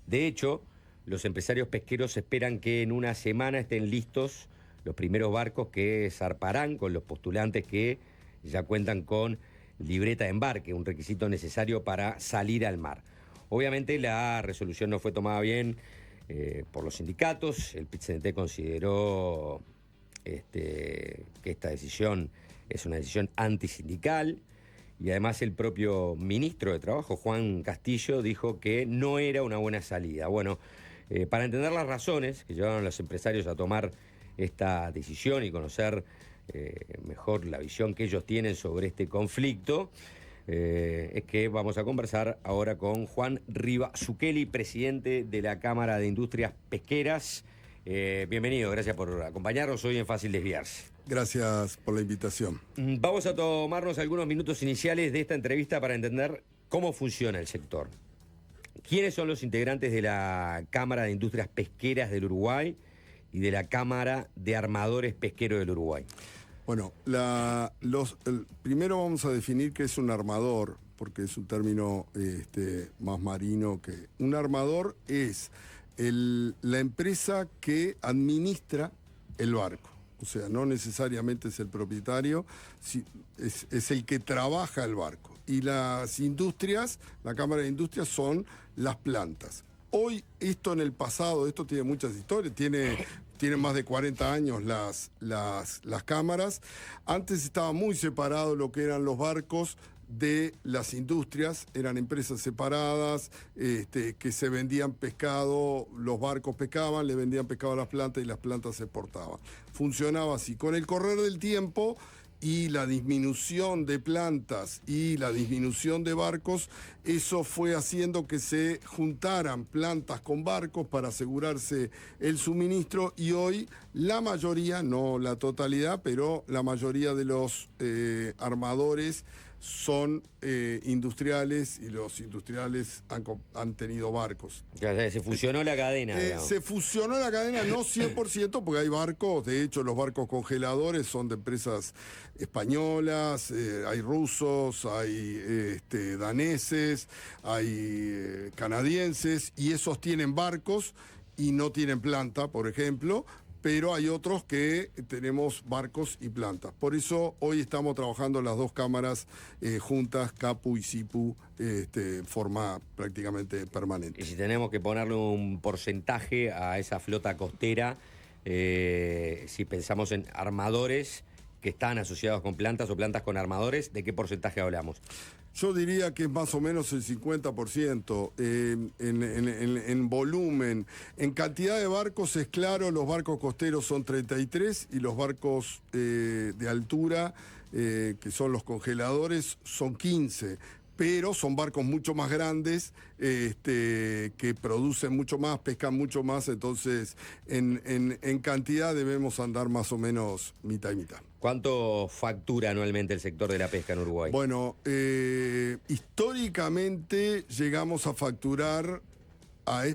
De hecho, los empresarios pesqueros esperan que en una semana estén listos los primeros barcos que zarparán con los postulantes que ya cuentan con libreta de embarque, un requisito necesario para salir al mar. Obviamente la resolución no fue tomada bien por los sindicatos. El PIT-CNT consideró que esta decisión es una decisión antisindical y además el propio ministro de Trabajo, Juan Castillo, dijo que no era una buena salida. Bueno, para entender las razones que llevaron a los empresarios a tomar esta decisión y conocer mejor la visión que ellos tienen sobre este conflicto, es que vamos a conversar ahora con Juan Riva Zucchelli, presidente de la Cámara de Industrias Pesqueras. Bienvenido, gracias por acompañarnos hoy en Fácil Desviarse. Gracias por la invitación. Vamos a tomarnos algunos minutos iniciales de esta entrevista para entender cómo funciona el sector. ¿Quiénes son los integrantes de la Cámara de Industrias Pesqueras del Uruguay y de la Cámara de Armadores Pesqueros del Uruguay? Bueno, primero vamos a definir qué es un armador, porque es un término más marino que... Un armador es la empresa que administra el barco. O sea, no necesariamente es el propietario, es el que trabaja el barco. Y las industrias, la Cámara de Industrias son las plantas. Hoy, esto en el pasado, esto tiene muchas historias, tiene más de 40 años las cámaras. Antes estaba muy separado lo que eran los barcos de las industrias, eran empresas separadas que se vendían pescado, los barcos pescaban, le vendían pescado a las plantas y las plantas se exportaban. Funcionaba así. Con el correr del tiempo y la disminución de plantas y la disminución de barcos, eso fue haciendo que se juntaran plantas con barcos para asegurarse el suministro y hoy la mayoría, no la totalidad, pero la mayoría de los armadores son industriales y los industriales han tenido barcos. Se fusionó la cadena. Se fusionó la cadena, no 100%, porque hay barcos, de hecho los barcos congeladores son de empresas españolas, hay rusos, hay daneses, hay canadienses, y esos tienen barcos y no tienen planta, por ejemplo, pero hay otros que tenemos barcos y plantas. Por eso hoy estamos trabajando las dos cámaras juntas, CAPU y SIPU, en forma prácticamente permanente. Y si tenemos que ponerle un porcentaje a esa flota costera, si pensamos en armadores que están asociados con plantas o plantas con armadores, ¿de qué porcentaje hablamos? Yo diría que es más o menos el 50% en volumen. En cantidad de barcos es claro, los barcos costeros son 33 y los barcos de altura, que son los congeladores, son 15. Pero son barcos mucho más grandes, que producen mucho más, pescan mucho más, entonces en cantidad debemos andar más o menos mitad y mitad. ¿Cuánto factura anualmente el sector de la pesca en Uruguay? Bueno, históricamente llegamos a facturar, a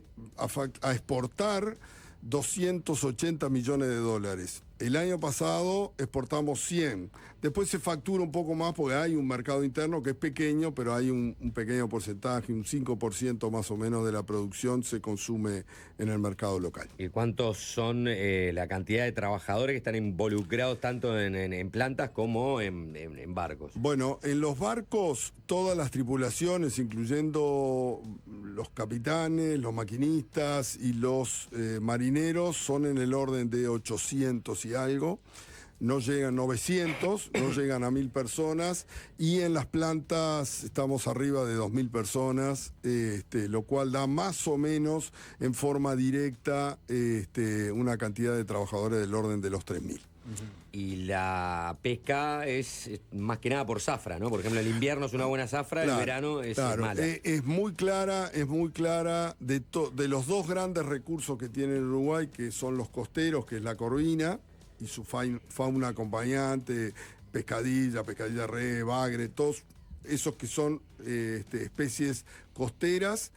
exportar 280 millones de dólares. el año pasado exportamos 100. Después se factura un poco más porque hay un mercado interno que es pequeño, pero hay un pequeño porcentaje, un 5% más o menos de la producción se consume en el mercado local. ¿Y cuántos son la cantidad de trabajadores que están involucrados tanto en plantas como en barcos? Bueno, en los barcos, todas las tripulaciones, incluyendo los capitanes, los maquinistas y los marineros, son en el orden de 800 y algo. No llegan 900, no llegan a 1000 personas, y en las plantas estamos arriba de 2000 personas, lo cual da más o menos en forma directa una cantidad de trabajadores del orden de los 3000. Y la pesca es más que nada por zafra, ¿no? Por ejemplo, el invierno es una buena zafra, el verano es mala. Es muy clara de los dos grandes recursos que tiene el Uruguay, que son los costeros, que es la corvina, y su fauna acompañante, pescadilla re, bagre, todos esos que son especies costeras,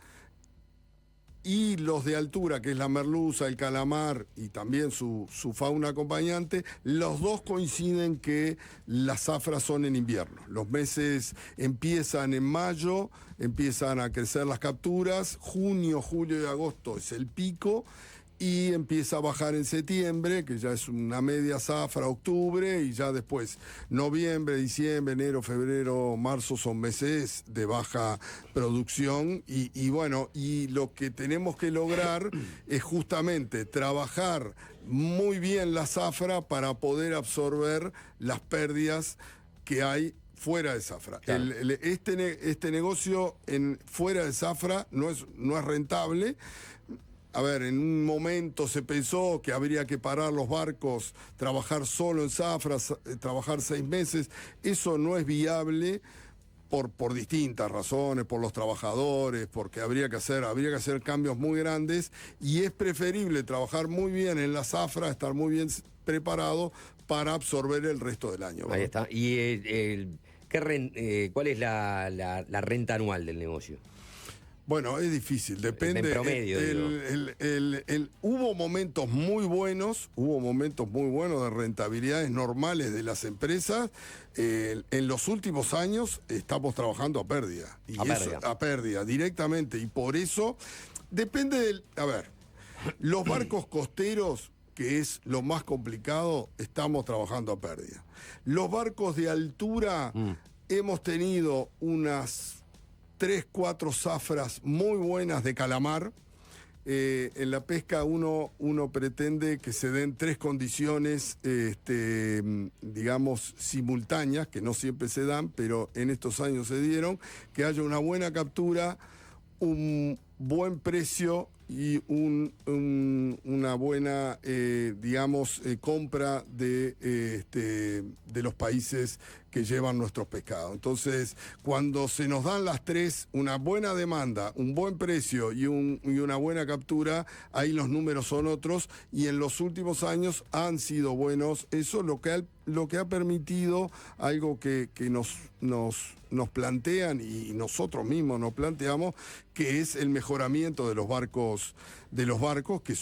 y los de altura, que es la merluza, el calamar y también su fauna acompañante. Los dos coinciden que las zafras son en invierno. Los meses empiezan en mayo, empiezan a crecer las capturas, junio, julio y agosto es el pico, y empieza a bajar en septiembre, que ya es una media zafra, octubre, y ya después noviembre, diciembre, enero, febrero, marzo son meses de baja producción, y bueno, y lo que tenemos que lograr es justamente trabajar muy bien la zafra para poder absorber las pérdidas que hay fuera de zafra. Claro. Este negocio fuera de zafra no es rentable. A ver, en un momento se pensó que habría que parar los barcos, trabajar solo en zafras, trabajar 6 meses. Eso no es viable por distintas razones, por los trabajadores, porque habría que hacer cambios muy grandes, y es preferible trabajar muy bien en la zafra, estar muy bien preparado para absorber el resto del año, ¿verdad? Ahí está. ¿Y cuál es la renta anual del negocio? Bueno, es difícil, depende. En promedio, hubo momentos muy buenos de rentabilidades normales de las empresas. En los últimos años estamos trabajando a pérdida. A pérdida, directamente. Y por eso depende del... A ver, los barcos costeros, que es lo más complicado, estamos trabajando a pérdida. Los barcos de altura, hemos tenido unas 3, 4 zafras muy buenas de calamar. En la pesca uno pretende que se den 3 condiciones, digamos, simultáneas, que no siempre se dan, pero en estos años se dieron: que haya una buena captura, un buen precio y una buena, compra de los países que llevan nuestros pescados. Entonces, cuando se nos dan las 3, una buena demanda, un buen precio y una buena captura, ahí los números son otros, y en los últimos años han sido buenos. Eso es lo que ha permitido algo que nos plantean, y nosotros mismos nos planteamos, que es el mejoramiento de los barcos, que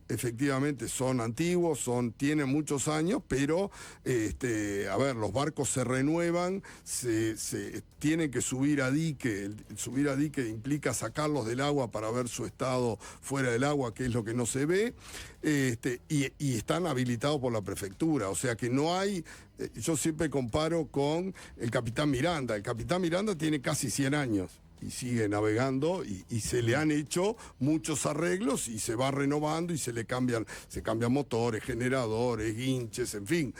efectivamente son antiguos, tienen muchos años, pero los barcos se renuevan, se tienen que subir a dique. Subir a dique implica sacarlos del agua para ver su estado fuera del agua, que es lo que no se ve, y están habilitados por la prefectura. O sea que no hay... Yo siempre comparo con el Capitán Miranda. El Capitán Miranda tiene casi 100 años. Y sigue navegando, y se le han hecho muchos arreglos, y se va renovando, y se cambian motores, generadores, guinches, en fin.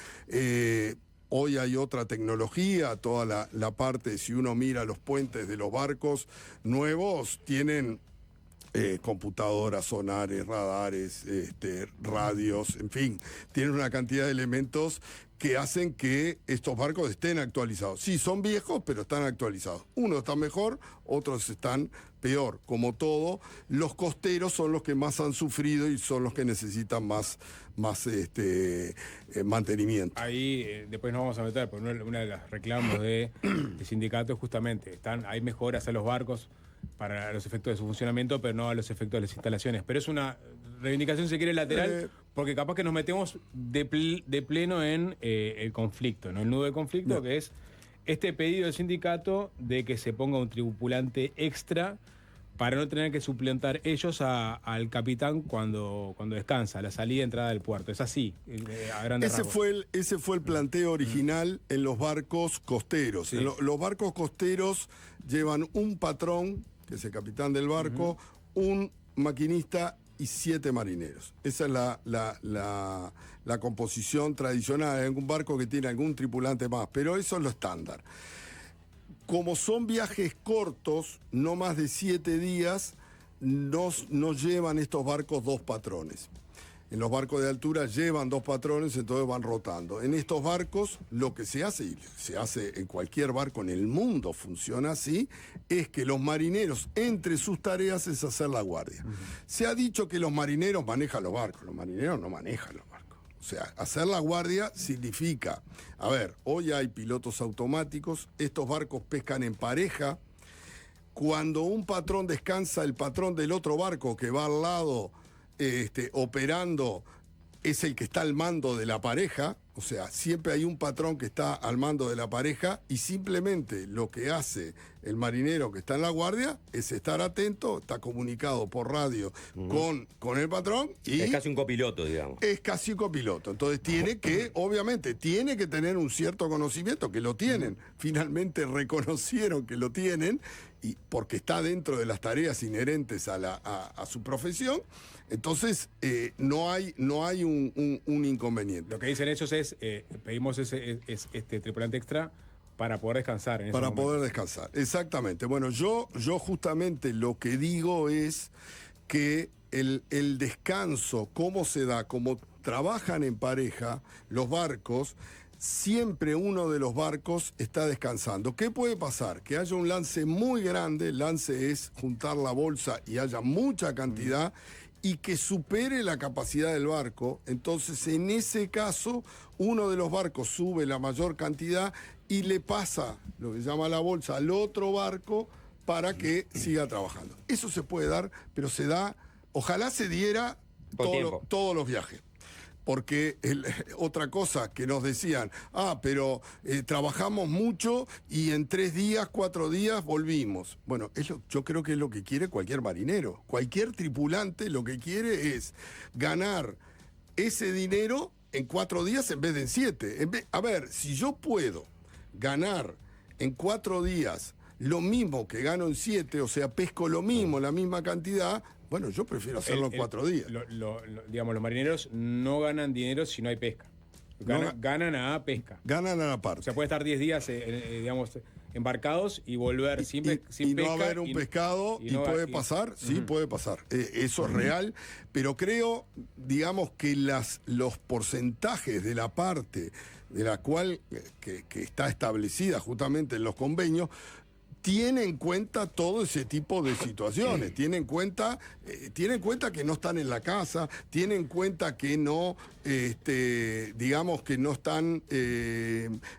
Hoy hay otra tecnología, toda la parte, si uno mira los puentes de los barcos nuevos, tienen computadoras, sonares, radares, radios, en fin, tienen una cantidad de elementos que hacen que estos barcos estén actualizados. Sí, son viejos, pero están actualizados. Unos están mejor, otros están peor. Como todo, los costeros son los que más han sufrido y son los que necesitan más mantenimiento. Ahí después nos vamos a meter, porque una de las reclamos del sindicato es justamente, hay mejoras a los barcos para los efectos de su funcionamiento, pero no a los efectos de las instalaciones. Pero es una reivindicación se quiere lateral, porque capaz que nos metemos de pleno en el conflicto, ¿no? El nudo de conflicto, que es este pedido del sindicato de que se ponga un tripulante extra para no tener que suplantar ellos al capitán cuando descansa, la salida y entrada del puerto. Es así, a grandes rasgos. Ese fue el planteo original en los barcos costeros. Sí. Los barcos costeros llevan un patrón, que es el capitán del barco, un maquinista y 7 marineros. Esa es la composición tradicional. Hay algún barco que tiene algún tripulante más, pero eso es lo estándar. Como son viajes cortos, no más de 7 días, nos llevan estos barcos 2 patrones. En los barcos de altura llevan 2 patrones, entonces van rotando. En estos barcos, lo que se hace, y se hace en cualquier barco en el mundo, funciona así, es que los marineros, entre sus tareas, es hacer la guardia. Se ha dicho que los marineros manejan los barcos. Los marineros no manejan los barcos. O sea, hacer la guardia significa, a ver, hoy hay pilotos automáticos, estos barcos pescan en pareja. Cuando un patrón descansa, el patrón del otro barco que va al lado operando es el que está al mando de la pareja. O sea, siempre hay un patrón que está al mando de la pareja y simplemente lo que hace el marinero que está en la guardia es estar atento, está comunicado por radio con el patrón y... Es casi un copiloto, digamos. Es casi un copiloto. Entonces tiene que, obviamente, tiene que tener un cierto conocimiento, que lo tienen. Finalmente reconocieron que lo tienen, y porque está dentro de las tareas inherentes a su profesión. Entonces, no hay un inconveniente. Lo que dicen ellos es, pedimos este tripulante extra para poder descansar. Para poder descansar, exactamente. Bueno, yo justamente lo que digo es que el descanso, cómo se da, cómo trabajan en pareja los barcos, siempre uno de los barcos está descansando. ¿Qué puede pasar? Que haya un lance muy grande, el lance es juntar la bolsa y haya mucha cantidad, y que supere la capacidad del barco. Entonces, en ese caso, uno de los barcos sube la mayor cantidad y le pasa lo que se llama la bolsa al otro barco para que siga trabajando. Eso se puede dar, pero se da, ojalá se diera todos los viajes. Porque otra cosa que nos decían, pero trabajamos mucho y en 3 días, 4 días volvimos. Bueno, yo creo que es lo que quiere cualquier marinero. Cualquier tripulante lo que quiere es ganar ese dinero en 4 días en vez de en 7. A ver, si yo puedo ganar en 4 días lo mismo que gano en 7, o sea, pesco lo mismo, la misma cantidad... Bueno, yo prefiero hacerlo en 4 días. Digamos, los marineros no ganan dinero si no hay pesca. Ganan a pesca. Ganan a la parte. O sea, puede estar 10 días, digamos, embarcados y volver sin pesca. Y no haber un pescado, y puede pasar, sí, puede pasar. Eso es real, pero creo, digamos, que los porcentajes de la parte de la cual que está establecida justamente en los convenios, tiene en cuenta todo ese tipo de situaciones, tiene en cuenta que no están en la casa, tiene en cuenta que no, digamos que no están,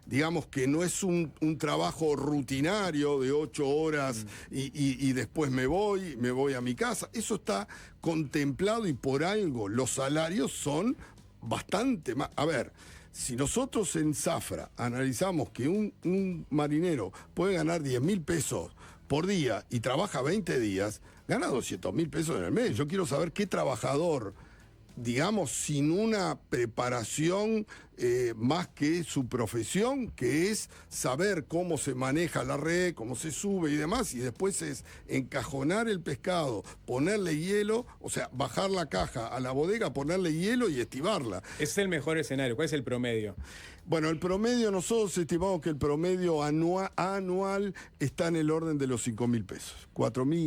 digamos que no es un trabajo rutinario de 8 horas y después me voy a mi casa. Eso está contemplado y por algo los salarios son bastante más. A ver, si nosotros en Zafra analizamos que un marinero puede ganar 10.000 pesos por día y trabaja 20 días, gana 200.000 pesos en el mes. Yo quiero saber qué trabajador, digamos, sin una preparación más que su profesión, que es saber cómo se maneja la red, cómo se sube y demás, y después es encajonar el pescado, ponerle hielo, o sea, bajar la caja a la bodega, ponerle hielo y estivarla. Ese es el mejor escenario. ¿Cuál es el promedio? Bueno, el promedio, nosotros estimamos que el promedio anual está en el orden de los 5.000 pesos.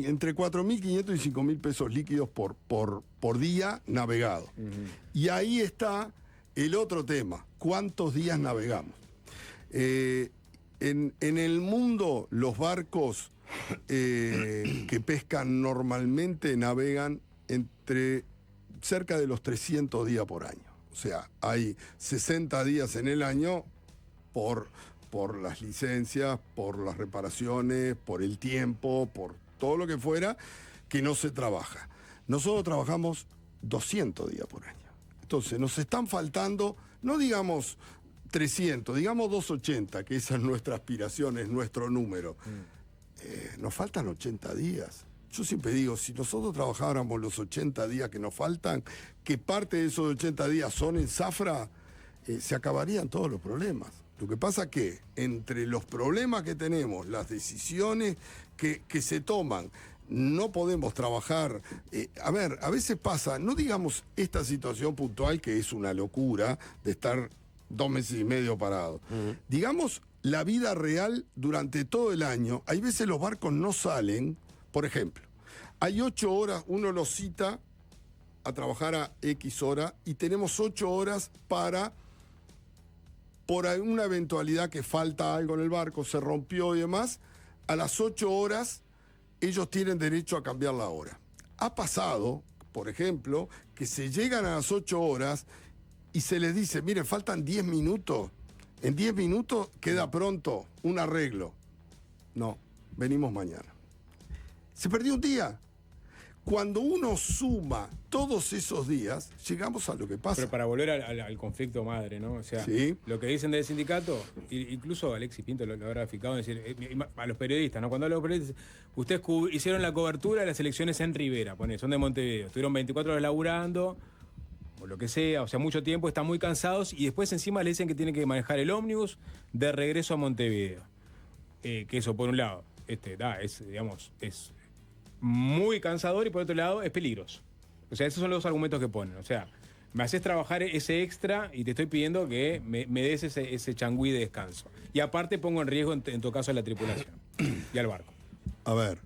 Entre 4.500 y 5.000 pesos líquidos por día navegado. Y ahí está el otro tema, ¿cuántos días navegamos? En el mundo, los barcos que pescan normalmente navegan entre cerca de los 300 días por año. O sea, hay 60 días en el año por las licencias, por las reparaciones, por el tiempo, por todo lo que fuera, que no se trabaja. Nosotros trabajamos 200 días por año. Entonces, nos están faltando, no digamos 300, digamos 280, que esa es nuestra aspiración, es nuestro número. Nos faltan 80 días. Yo siempre digo, si nosotros trabajáramos los 80 días que nos faltan, que parte de esos 80 días son en zafra, se acabarían todos los problemas. Lo que pasa que entre los problemas que tenemos, las decisiones que se toman, no podemos trabajar. A veces pasa, no digamos esta situación puntual que es una locura de estar 2 meses y medio parado. Digamos la vida real durante todo el año. Hay veces los barcos no salen, por ejemplo, hay 8 horas, uno los cita a trabajar a X hora y tenemos 8 horas para, por alguna eventualidad que falta algo en el barco, se rompió y demás, a las 8 horas ellos tienen derecho a cambiar la hora. Ha pasado, por ejemplo, que se llegan a las 8 horas y se les dice, mire, faltan 10 minutos, en 10 minutos queda pronto un arreglo. No, venimos mañana. Se perdió un día. Cuando uno suma todos esos días, llegamos a lo que pasa. Pero para volver al conflicto madre, ¿no? O sea, sí. Lo que dicen del sindicato, incluso Alexis Pinto lo habrá fijado, es decir, a los periodistas, ¿no? Cuando hablo de periodistas, ustedes hicieron la cobertura de las elecciones en Rivera, son de Montevideo, estuvieron 24 horas laburando, o lo que sea, o sea, mucho tiempo, están muy cansados, y después encima le dicen que tienen que manejar el ómnibus de regreso a Montevideo. Que eso, por un lado, es muy cansador y por otro lado es peligroso. O sea, esos son los argumentos que ponen. O sea, me haces trabajar ese extra y te estoy pidiendo que me des ese changüí de descanso. Y aparte pongo en riesgo, en tu caso, a la tripulación y al barco. A ver,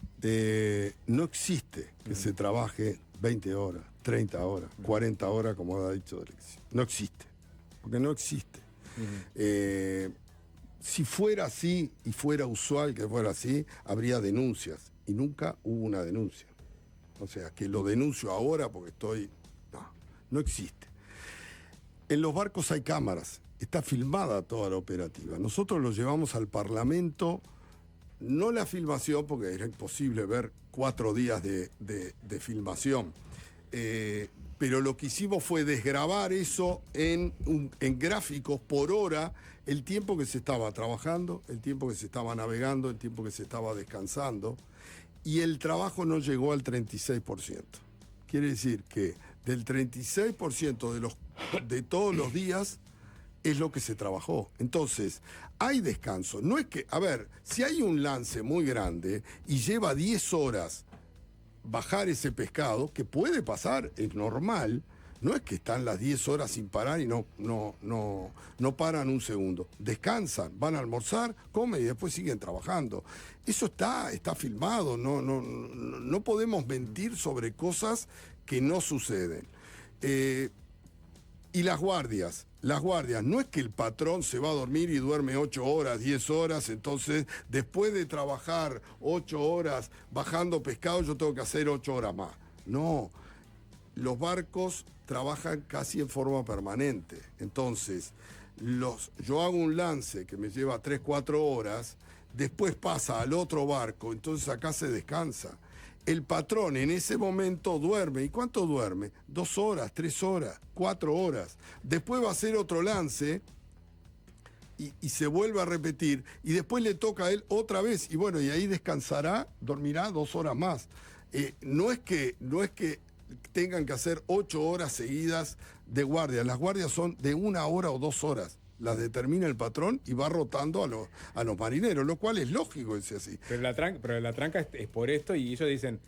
no existe que se trabaje 20 horas, 30 horas, 40 horas, como ha dicho Alexis. No existe. Porque no existe. Si fuera así y fuera usual que fuera así, habría denuncias. Y nunca hubo una denuncia. O sea, que lo denuncio ahora porque no existe. En los barcos hay cámaras, está filmada toda la operativa. Nosotros lo llevamos al Parlamento, no la filmación, porque era imposible ver 4 días de filmación. Pero lo que hicimos fue desgravar eso en gráficos por hora, el tiempo que se estaba trabajando, el tiempo que se estaba navegando, el tiempo que se estaba descansando, y el trabajo no llegó al 36%. Quiere decir que del 36% de todos los días es lo que se trabajó. Entonces, hay descanso. No es que, a ver, si hay un lance muy grande y lleva 10 horas bajar ese pescado, que puede pasar, es normal, no es que están las 10 horas sin parar y no paran un segundo. Descansan, van a almorzar, comen y después siguen trabajando. Eso está filmado, no podemos mentir sobre cosas que no suceden. Y las guardias, no es que el patrón se va a dormir y duerme 8 horas, 10 horas, entonces después de trabajar 8 horas bajando pescado yo tengo que hacer 8 horas más. No, los barcos trabajan casi en forma permanente. Entonces, yo hago un lance que me lleva 3, 4 horas, después pasa al otro barco, entonces acá se descansa. El patrón en ese momento duerme. ¿Y cuánto duerme? 2 horas, 3 horas, 4 horas. Después va a hacer otro lance y se vuelve a repetir. Y después le toca a él otra vez. Y bueno, y ahí descansará, dormirá 2 horas más. No es que tengan que hacer 8 horas seguidas de guardia. Las guardias son de 1 hora o 2 horas. Las determina el patrón y va rotando a los marineros, lo cual es lógico, es así. Pero la tranca es por esto, y ellos dicen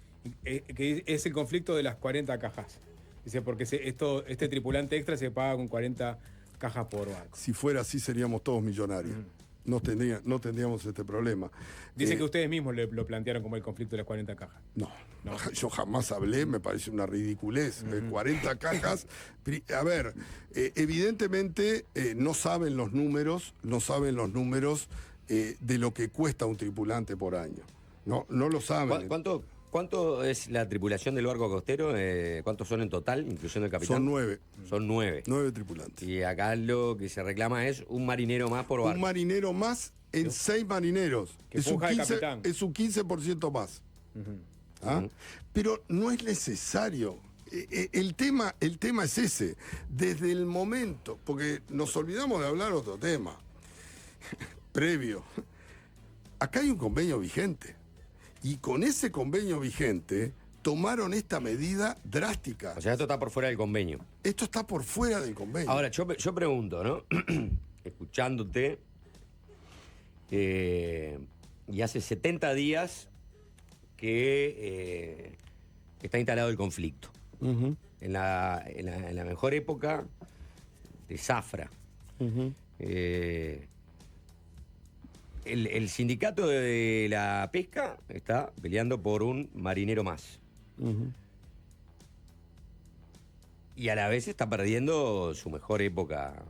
que es el conflicto de las 40 cajas. Dice, porque este tripulante extra se paga con 40 cajas por barco. Si fuera así, seríamos todos millonarios. No tendríamos este problema. Dice que ustedes mismos lo plantearon como el conflicto de las 40 cajas. No, yo jamás hablé, me parece una ridiculez. 40 cajas. A ver, evidentemente no saben los números de lo que cuesta un tripulante por año. No lo saben. ¿Cuánto es la tripulación del barco costero? ¿Cuántos son en total, incluyendo el capitán? Son 9. Son 9. 9 tripulantes. Y acá lo que se reclama es un marinero más por barco. Un marinero más en 6 marineros. Es un 15% más. ¿Ah? Pero no es necesario. el tema es ese. Desde el momento, porque nos olvidamos de hablar otro tema previo. Acá hay un convenio vigente. Y con ese convenio vigente tomaron esta medida drástica. O sea, esto está por fuera del convenio. Esto está por fuera del convenio. Ahora, yo pregunto, ¿no? Escuchándote, y hace 70 días que está instalado el conflicto. En la mejor época de zafra. El sindicato de la pesca está peleando por un marinero más. Y a la vez está perdiendo su mejor época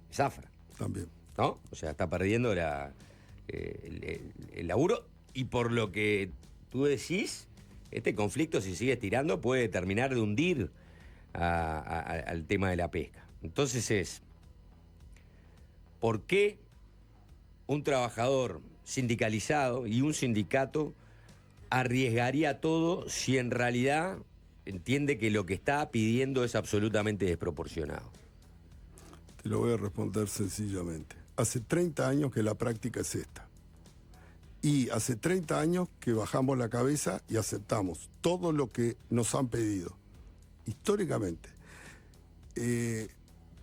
de zafra. También. ¿No? O sea, está perdiendo el laburo. Y por lo que tú decís, este conflicto, si sigue estirando, puede terminar de hundir al tema de la pesca. Entonces ¿por qué un trabajador sindicalizado y un sindicato arriesgaría todo si en realidad entiende que lo que está pidiendo es absolutamente desproporcionado? Te lo voy a responder sencillamente. Hace 30 años que la práctica es esta. Y hace 30 años que bajamos la cabeza y aceptamos todo lo que nos han pedido. Históricamente.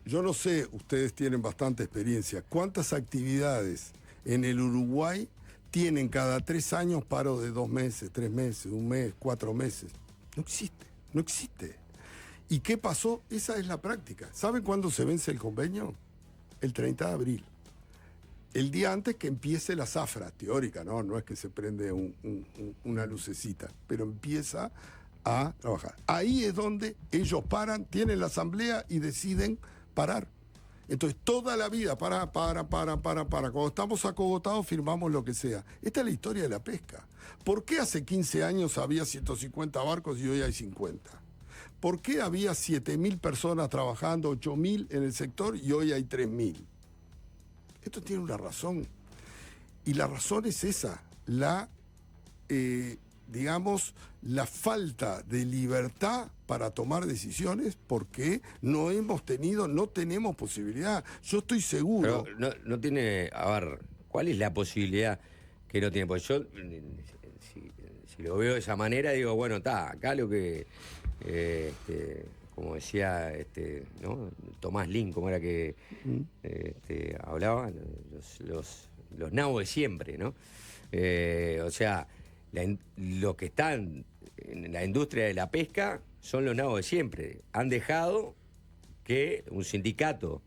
Yo no sé, ustedes tienen bastante experiencia, ¿cuántas actividades en el Uruguay tienen cada 3 años paro de 2 meses, 3 meses, 1 mes, 4 meses? No existe, no existe. ¿Y qué pasó? Esa es la práctica. ¿Saben cuándo se vence el convenio? El 30 de abril. El día antes que empiece la zafra teórica, no es que se prende una lucecita, pero empieza a trabajar. Ahí es donde ellos paran, tienen la asamblea y deciden parar. Entonces toda la vida, para. Cuando estamos acogotados firmamos lo que sea. Esta es la historia de la pesca. ¿Por qué hace 15 años había 150 barcos y hoy hay 50? ¿Por qué había 7.000 personas trabajando, 8.000 en el sector y hoy hay 3.000? Esto tiene una razón. Y la razón es esa, la falta de libertad para tomar decisiones porque no tenemos posibilidad. Yo estoy seguro. Pero no tiene, a ver, ¿cuál es la posibilidad que no tiene? Pues yo, si lo veo de esa manera, digo, bueno, está, acá lo que, como decía ¿no? Tomás Lin, como era que hablaba, los nabos de siempre, ¿no? O sea, los que están en la industria de la pesca son los nabos de siempre. Han dejado que un sindicato,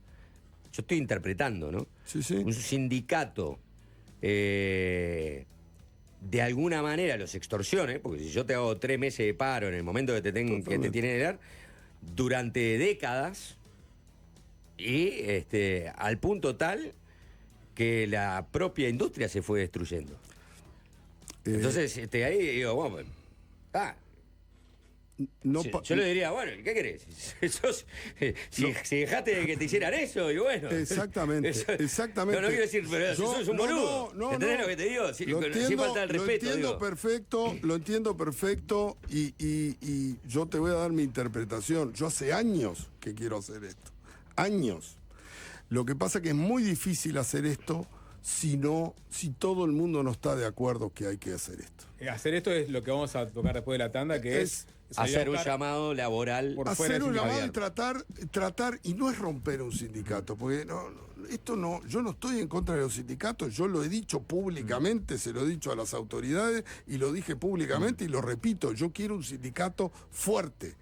yo estoy interpretando, ¿no? Sí, sí. Un sindicato de alguna manera los extorsione, porque si yo te hago 3 meses de paro en el momento que te tienen que dar, durante décadas, y al punto tal que la propia industria se fue destruyendo. Entonces, ahí digo, bueno, yo le diría, bueno, ¿qué querés? Si dejaste de que te hicieran eso, y bueno. Exactamente, exactamente. No quiero decir, pero si sos un boludo. ¿Entendés lo que te digo? Sin falta el respeto. Lo entiendo perfecto y yo te voy a dar mi interpretación. Yo hace años que quiero hacer esto. Años. Lo que pasa es que es muy difícil hacer esto si todo el mundo no está de acuerdo que hay que hacer esto. Hacer esto es lo que vamos a tocar después de la tanda, que es hacer un llamado laboral. Hacer un llamado y tratar, y no es romper un sindicato, porque yo no estoy en contra de los sindicatos, yo lo he dicho públicamente, se lo he dicho a las autoridades y lo dije públicamente y lo repito, yo quiero un sindicato fuerte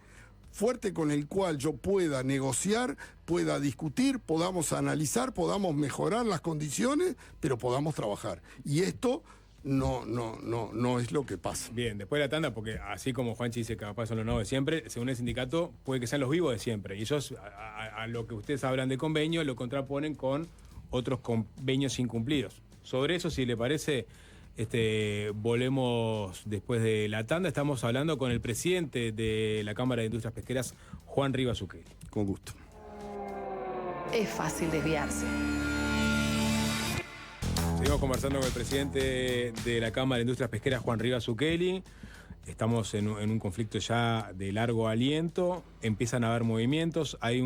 con el cual yo pueda negociar, pueda discutir, podamos analizar, podamos mejorar las condiciones, pero podamos trabajar. Y esto no es lo que pasa. Bien, después de la tanda, porque así como Juanchi dice que capaz son los nuevos de siempre, según el sindicato puede que sean los vivos de siempre. Y ellos, a lo que ustedes hablan de convenio, lo contraponen con otros convenios incumplidos. Sobre eso, si le parece, volvemos después de la tanda. Estamos hablando con el presidente de la Cámara de Industrias Pesqueras, Juan Rivas Ukeli. Con gusto. Es fácil desviarse. Seguimos conversando con el presidente de la Cámara de Industrias Pesqueras, Juan Rivas Ukeli. estamos en un conflicto ya de largo aliento, empiezan a haber movimientos, hay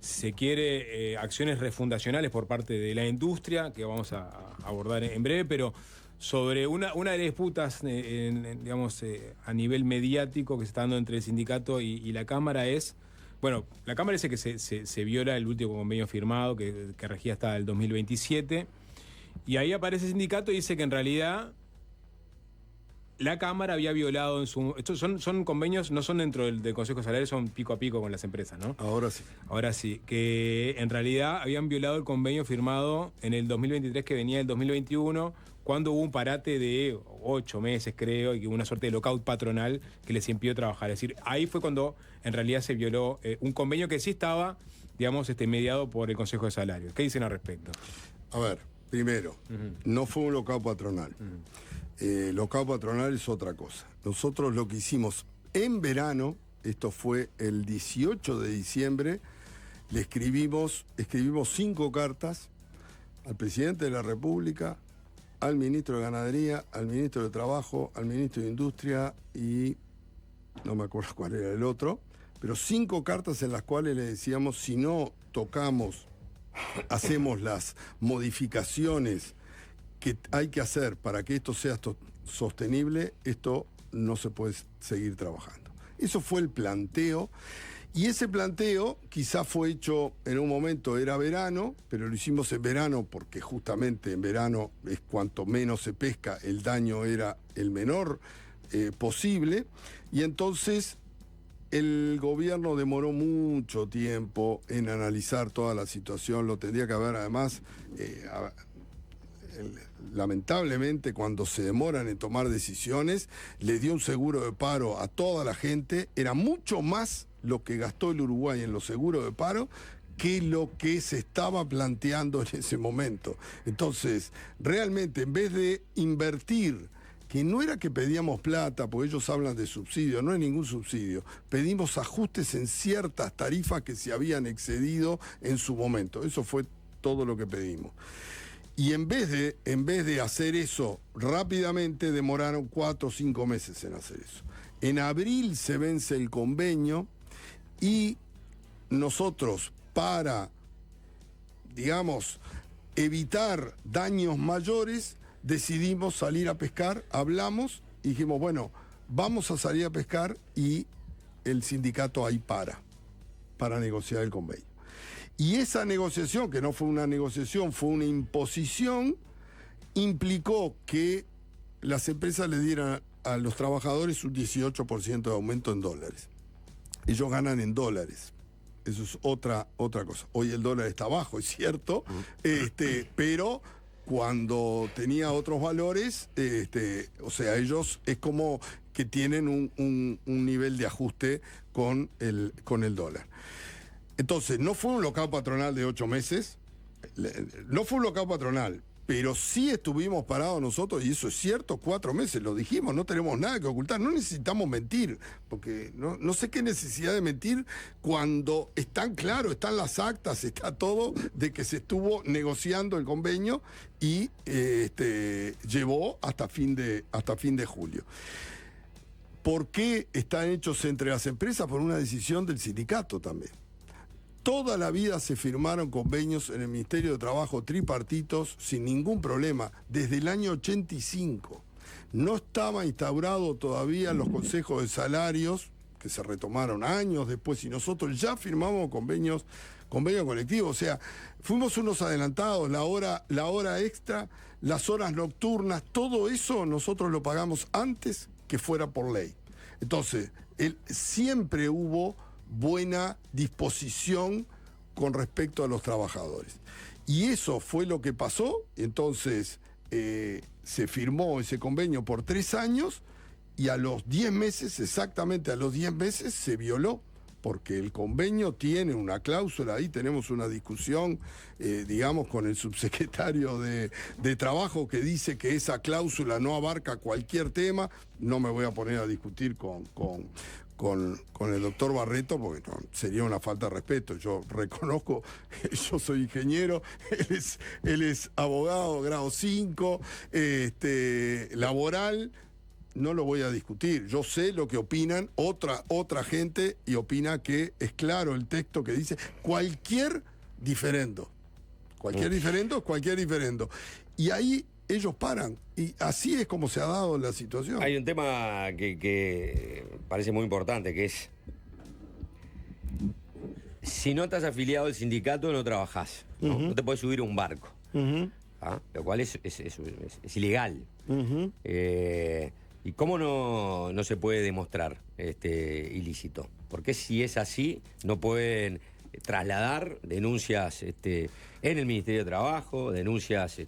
si se quiere, acciones refundacionales por parte de la industria, que vamos a abordar en breve, pero sobre una de las disputas, digamos, a nivel mediático que se está dando entre el sindicato y la Cámara es, bueno, la Cámara dice que se viola el último convenio firmado que regía hasta el 2027, y ahí aparece el sindicato y dice que en realidad la Cámara había violado estos son convenios, no son dentro del Consejo Salarial, son pico a pico con las empresas, ¿no? Ahora sí. Ahora sí, que en realidad habían violado el convenio firmado en el 2023 que venía del 2021, cuando hubo un parate de 8 meses, creo, y que hubo una suerte de lockout patronal que les impidió trabajar. Es decir, ahí fue cuando en realidad se violó un convenio que sí estaba, digamos, mediado por el Consejo de Salarios. ¿Qué dicen al respecto? A ver, primero, no fue un lockout patronal. Lockout patronal es otra cosa. Nosotros lo que hicimos en verano, esto fue el 18 de diciembre, le escribimos 5 cartas al presidente de la República, al ministro de Ganadería, al ministro de Trabajo, al ministro de Industria y no me acuerdo cuál era el otro, pero 5 cartas en las cuales le decíamos, si no tocamos, hacemos las modificaciones que hay que hacer para que esto sea sostenible, esto no se puede seguir trabajando. Eso fue el planteo, y ese planteo quizás fue hecho en un momento, era verano, pero lo hicimos en verano porque justamente en verano es cuanto menos se pesca, el daño era el menor posible, y entonces el gobierno demoró mucho tiempo en analizar toda la situación, lo tendría que haber además... lamentablemente, cuando se demoran en tomar decisiones, le dio un seguro de paro a toda la gente. Era mucho más lo que gastó el Uruguay en los seguros de paro que lo que se estaba planteando en ese momento. Entonces, realmente, en vez de invertir, que no era que pedíamos plata, porque ellos hablan de subsidio, no es ningún subsidio, pedimos ajustes en ciertas tarifas que se habían excedido en su momento. Eso fue todo lo que pedimos. Y en vez de hacer eso rápidamente, demoraron 4 o 5 meses en hacer eso. En abril se vence el convenio y nosotros, para, digamos, evitar daños mayores, decidimos salir a pescar, hablamos y dijimos, bueno, vamos a salir a pescar, y el sindicato ahí para negociar el convenio. Y esa negociación, que no fue una negociación, fue una imposición, implicó que las empresas le dieran a los trabajadores un 18% de aumento en dólares. Ellos ganan en dólares. Eso es otra cosa. Hoy el dólar está bajo, es cierto, pero cuando tenía otros valores, o sea, ellos es como que tienen un nivel de ajuste con el dólar. Entonces, no fue un lockout patronal de 8 meses, no fue un lockout patronal, pero sí estuvimos parados nosotros, y eso es cierto, 4 meses, lo dijimos, no tenemos nada que ocultar, no necesitamos mentir, porque no sé qué necesidad de mentir cuando están claro, están las actas, está todo de que se estuvo negociando el convenio y llevó hasta fin de julio. ¿Por qué están hechos entre las empresas? Por una decisión del sindicato también. Toda la vida se firmaron convenios en el Ministerio de Trabajo tripartitos sin ningún problema, desde el año 85. No estaba instaurado todavía los consejos de salarios, que se retomaron años después, y nosotros ya firmamos convenio colectivo. O sea, fuimos unos adelantados, la hora extra, las horas nocturnas, todo eso nosotros lo pagamos antes que fuera por ley. Entonces, siempre hubo buena disposición con respecto a los trabajadores. Y eso fue lo que pasó. Entonces se firmó ese convenio por 3 años y a los 10 meses, exactamente a los 10 meses, se violó, porque el convenio tiene una cláusula, ahí tenemos una discusión, digamos, con el subsecretario de Trabajo, que dice que esa cláusula no abarca cualquier tema. No me voy a poner a discutir con el doctor Barreto, porque no, sería una falta de respeto. Yo reconozco, yo soy ingeniero, él es abogado, grado 5, laboral. no lo voy a discutir. Yo sé lo que opinan otra gente y opina que es claro el texto que dice cualquier diferendo. Cualquier diferendo es cualquier diferendo. Y ahí ellos paran. Y así es como se ha dado la situación. Hay un tema que parece muy importante, que es: si no estás afiliado al sindicato, no trabajás. ¿No? No te puedes subir a un barco. ¿Ah? Lo cual es ilegal. ¿Y cómo no se puede demostrar ilícito? Porque si es así, no pueden trasladar denuncias en el Ministerio de Trabajo, denuncias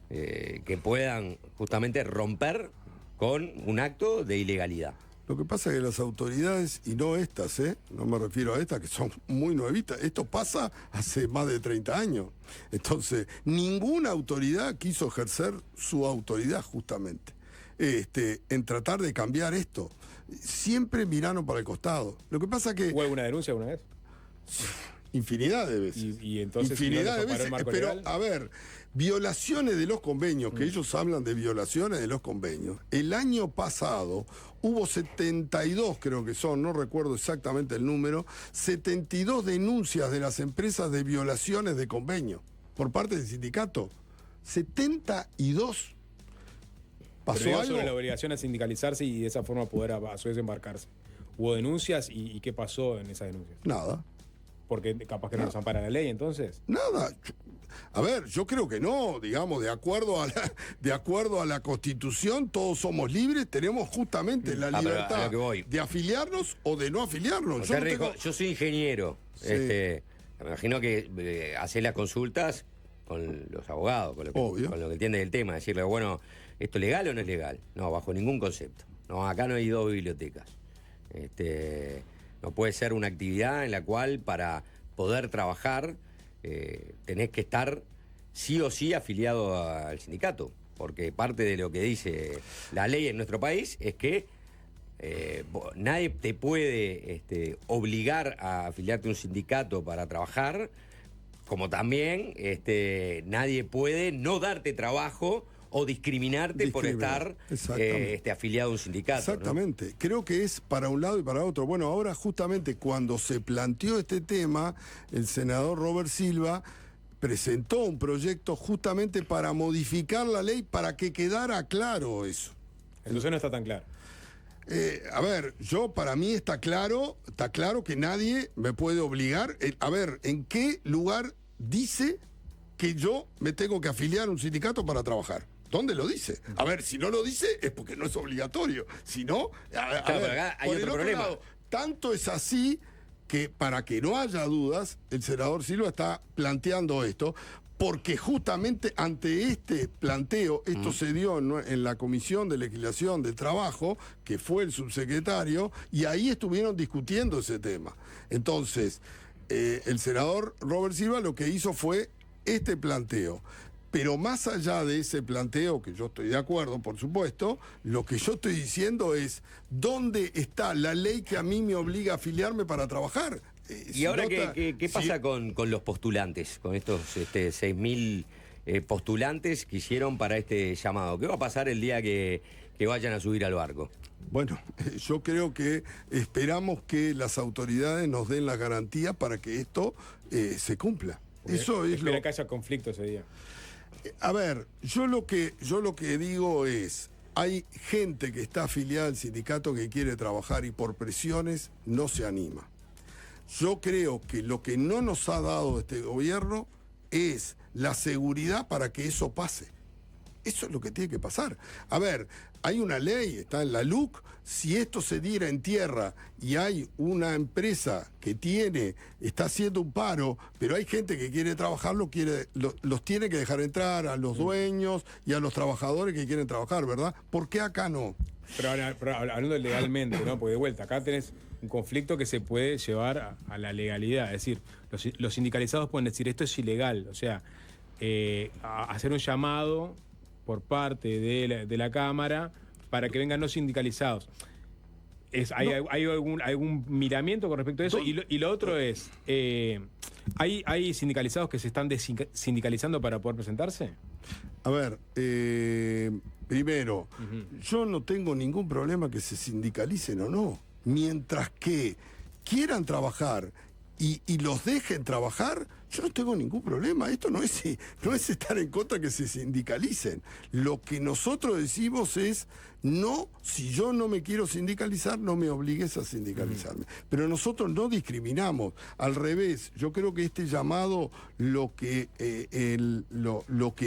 que puedan justamente romper con un acto de ilegalidad. Lo que pasa es que las autoridades, y no estas, no me refiero a estas que son muy nuevitas, esto pasa hace más de 30 años. Entonces, ninguna autoridad quiso ejercer su autoridad justamente en tratar de cambiar esto. Siempre miraron para el costado. Lo que pasa es que... ¿Hubo alguna denuncia alguna vez? Infinidad de veces. Y entonces, infinidad ¿no de se paró veces. el marco Pero, legal? a ver, violaciones de los convenios, que ellos hablan de violaciones de los convenios. El año pasado hubo 72, creo que son, no recuerdo exactamente el número, 72 denuncias de las empresas de violaciones de convenio por parte del sindicato. 72. ¿Pasó Pero algo? sobre la obligación a sindicalizarse y de esa forma poder a su vez embarcarse. ¿Hubo denuncias y qué pasó en esas denuncias? Nada. Porque capaz que no nos ampara la ley, entonces. Nada. A ver, yo creo que no, digamos, de acuerdo a la Constitución, todos somos libres, tenemos justamente la libertad de afiliarnos o de no afiliarnos. Yo soy ingeniero. Sí. Me imagino que hacés las consultas con los abogados, con lo que entienden del tema, decirle, bueno, ¿esto es legal o no es legal? No, bajo ningún concepto. No, acá no hay dos bibliotecas. No puede ser una actividad en la cual para poder trabajar tenés que estar sí o sí afiliado al sindicato, porque parte de lo que dice la ley en nuestro país es que nadie te puede obligar a afiliarte a un sindicato para trabajar, como también nadie puede no darte trabajo o discriminarte por estar afiliado a un sindicato. Exactamente. ¿No? Creo que es para un lado y para otro. Bueno, ahora justamente cuando se planteó este tema, el senador Robert Silva presentó un proyecto justamente para modificar la ley para que quedara claro eso. Entonces no está tan claro. A ver, para mí está claro que nadie me puede obligar. A ver, ¿en qué lugar dice que yo me tengo que afiliar a un sindicato para trabajar? ¿Dónde lo dice? A ver, si no lo dice es porque no es obligatorio. Si no, pero acá hay otro problema. Tanto es así que para que no haya dudas, el senador Silva está planteando esto, porque justamente ante este planteo, esto se dio en la Comisión de Legislación del Trabajo, que fue el subsecretario, y ahí estuvieron discutiendo ese tema. Entonces, el senador Robert Silva lo que hizo fue este planteo. Pero más allá de ese planteo, que yo estoy de acuerdo, por supuesto, lo que yo estoy diciendo es, ¿dónde está la ley que a mí me obliga a afiliarme para trabajar? ¿Y ahora qué pasa con los postulantes, con estos 6.000 postulantes que hicieron para este llamado? ¿Qué va a pasar el día que vayan a subir al barco? Bueno, yo creo que esperamos que las autoridades nos den la garantía para que esto se cumpla. Eso es Espera que haya conflicto ese día. A ver, yo lo que digo es, hay gente que está afiliada al sindicato que quiere trabajar y por presiones no se anima. Yo creo que lo que no nos ha dado este gobierno es la seguridad para que eso pase. Eso es lo que tiene que pasar. A ver, hay una ley, está en la LUC, si esto se diera en tierra y hay una empresa que está haciendo un paro, pero hay gente que quiere trabajar, los tiene que dejar entrar a los dueños y a los trabajadores que quieren trabajar, ¿verdad? ¿Por qué acá no? Pero hablando legalmente, ¿no? Porque de vuelta, acá tenés un conflicto que se puede llevar a la legalidad. Es decir, los sindicalizados pueden decir esto es ilegal. O sea, hacer un llamado por parte de la Cámara para que vengan los sindicalizados. ¿Hay algún miramiento con respecto a eso? Y lo otro es, ¿hay sindicalizados que se están sindicalizando para poder presentarse? A ver, primero, yo no tengo ningún problema que se sindicalicen o no. Mientras que quieran trabajar y los dejen trabajar, yo no tengo ningún problema. Esto no es estar en contra que se sindicalicen. Lo que nosotros decimos es, no, si yo no me quiero sindicalizar, no me obligues a sindicalizarme. Pero nosotros no discriminamos. Al revés, yo creo que este llamado lo que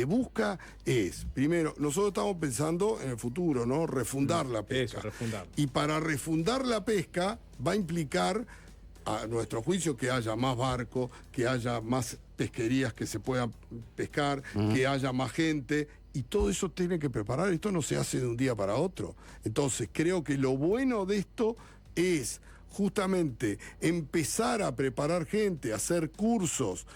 busca es, primero, nosotros estamos pensando en el futuro, ¿no? Refundar la pesca. Eso, refundar. Y para refundar la pesca va a implicar, a nuestro juicio, que haya más barcos, que haya más pesquerías que se puedan pescar, que haya más gente, y todo eso tiene que preparar. Esto no se hace de un día para otro. Entonces creo que lo bueno de esto es justamente empezar a preparar gente, hacer cursos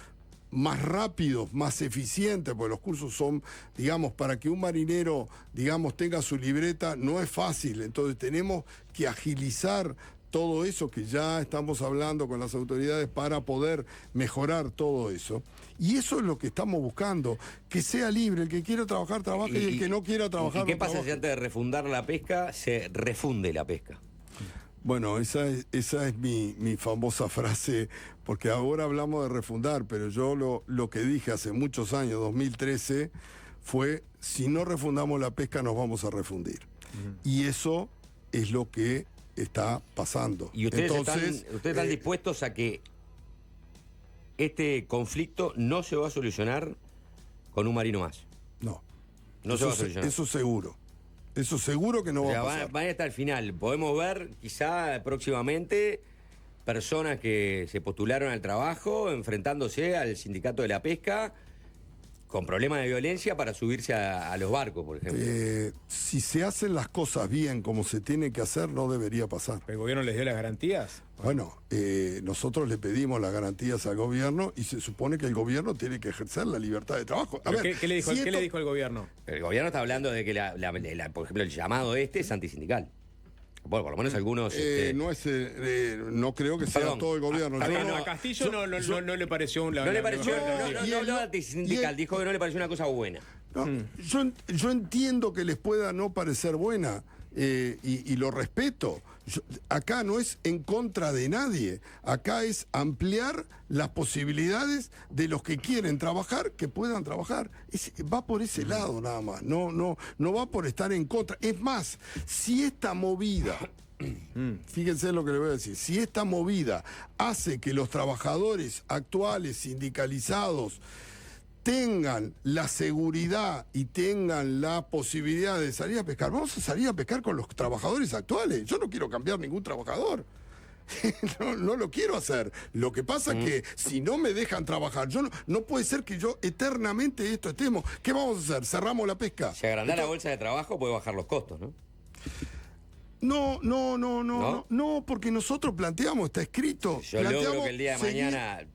más rápidos, más eficientes, porque los cursos son, digamos, para que un marinero, digamos, tenga su libreta, no es fácil. Entonces tenemos que agilizar todo eso, que ya estamos hablando con las autoridades para poder mejorar todo eso. Y eso es lo que estamos buscando, que sea libre, el que quiera trabajar, trabaje, y el que no quiera trabajar, ¿Y qué no pasa trabaje. si antes de refundar la pesca se refunde la pesca? Bueno, esa es mi famosa frase, porque ahora hablamos de refundar, pero yo lo que dije hace muchos años, 2013, fue, si no refundamos la pesca nos vamos a refundir. Y eso es lo que está pasando. ¿Y ustedes Entonces, están dispuestos a que este conflicto no se va a solucionar con un marino más? No. No se va a solucionar. Eso seguro. Eso seguro que no O sea, va a pasar. van hasta el final. Podemos ver quizá próximamente personas que se postularon al trabajo enfrentándose al sindicato de la pesca con problemas de violencia para subirse a los barcos, por ejemplo. Si se hacen las cosas bien como se tiene que hacer, no debería pasar. ¿El gobierno les dio las garantías? Bueno, nosotros le pedimos las garantías al gobierno y se supone que el gobierno tiene que ejercer la libertad de trabajo. A ver, ¿Qué le dijo, si ¿qué le dijo el gobierno? El gobierno está hablando de que, por ejemplo, el llamado es antisindical. Bueno, por lo menos algunos... no creo que sea todo el gobierno. A Castillo no le pareció No le pareció, no habló antisindical, dijo que no le pareció una cosa buena. No, yo entiendo que les pueda no parecer buena y lo respeto. Acá no es en contra de nadie, acá es ampliar las posibilidades de los que quieren trabajar, que puedan trabajar. Va por ese lado nada más, no va por estar en contra. Es más, si esta movida, fíjense lo que le voy a decir, si esta movida hace que los trabajadores actuales sindicalizados tengan la seguridad y tengan la posibilidad de salir a pescar, vamos a salir a pescar con los trabajadores actuales. Yo no quiero cambiar ningún trabajador. No lo quiero hacer. Lo que pasa es que si no me dejan trabajar, no puede ser que yo eternamente esto estemos. ¿Qué vamos a hacer? ¿Cerramos la pesca? Si agrandar la bolsa de trabajo puede bajar los costos, ¿no? No, porque nosotros planteamos, está escrito. Yo logro que el día de mañana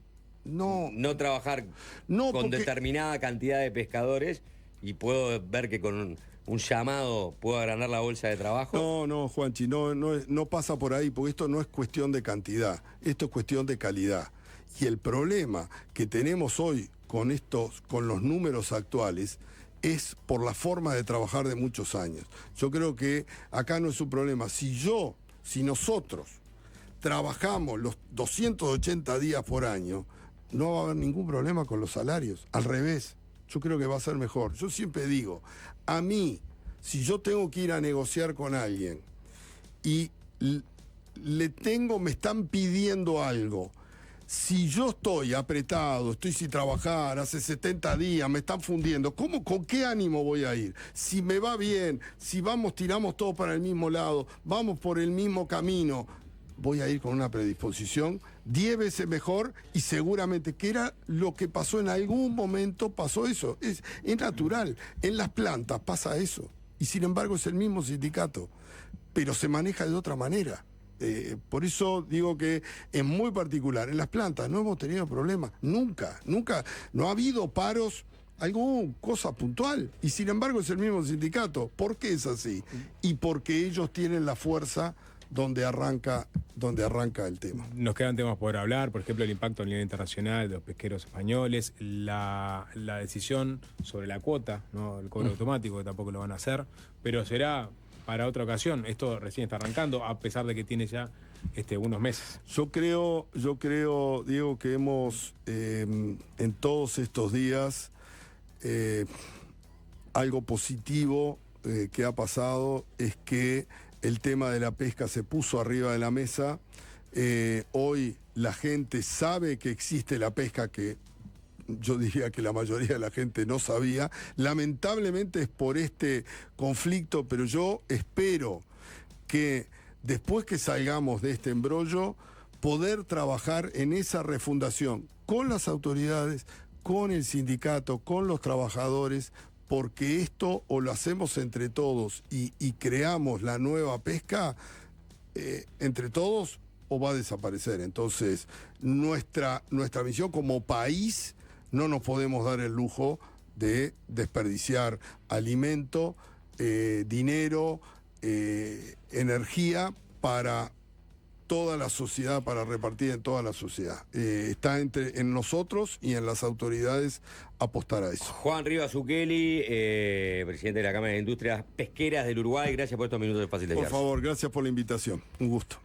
no trabajar con determinada cantidad de pescadores y puedo ver que con un llamado puedo agrandar la bolsa de trabajo. No, Juanchi, no pasa por ahí, porque esto no es cuestión de cantidad, esto es cuestión de calidad. Y el problema que tenemos hoy con los números actuales es por la forma de trabajar de muchos años. Yo creo que acá no es un problema. Si nosotros trabajamos los 280 días por año, no va a haber ningún problema con los salarios. Al revés, yo creo que va a ser mejor. Yo siempre digo, a mí, si yo tengo que ir a negociar con alguien y me están pidiendo algo, si yo estoy apretado, estoy sin trabajar, hace 70 días, me están fundiendo, ¿con qué ánimo voy a ir? Si me va bien, si tiramos todos para el mismo lado, vamos por el mismo camino, voy a ir con una predisposición 10 veces mejor y seguramente que era lo que pasó en algún momento, pasó eso. Es natural, en las plantas pasa eso. Y sin embargo es el mismo sindicato, pero se maneja de otra manera. Por eso digo que es muy particular. En las plantas no hemos tenido problemas, nunca, no ha habido paros, alguna cosa puntual. Y sin embargo es el mismo sindicato. ¿Por qué es así? Y porque ellos tienen la fuerza donde arranca el tema. Nos quedan temas por hablar, por ejemplo, el impacto a nivel internacional de los pesqueros españoles, la decisión sobre la cuota, ¿no? El cobro automático, que tampoco lo van a hacer, pero será para otra ocasión. Esto recién está arrancando, a pesar de que tiene ya unos meses. Yo creo, Diego, que hemos en todos estos días algo positivo que ha pasado es que el tema de la pesca se puso arriba de la mesa. Hoy la gente sabe que existe la pesca, que yo diría que la mayoría de la gente no sabía. Lamentablemente es por este conflicto, pero yo espero que después que salgamos de este embrollo, poder trabajar en esa refundación con las autoridades, con el sindicato, con los trabajadores, porque esto o lo hacemos entre todos y creamos la nueva pesca entre todos o va a desaparecer. Entonces, nuestra misión como país, no nos podemos dar el lujo de desperdiciar alimento, dinero, energía para toda la sociedad, para repartir en toda la sociedad. Está en nosotros y en las autoridades apostar a eso. Juan Rivas Ukeli, presidente de la Cámara de Industrias Pesqueras del Uruguay, gracias por estos minutos de Fácil de Por Guiarse. favor, gracias por la invitación. Un gusto.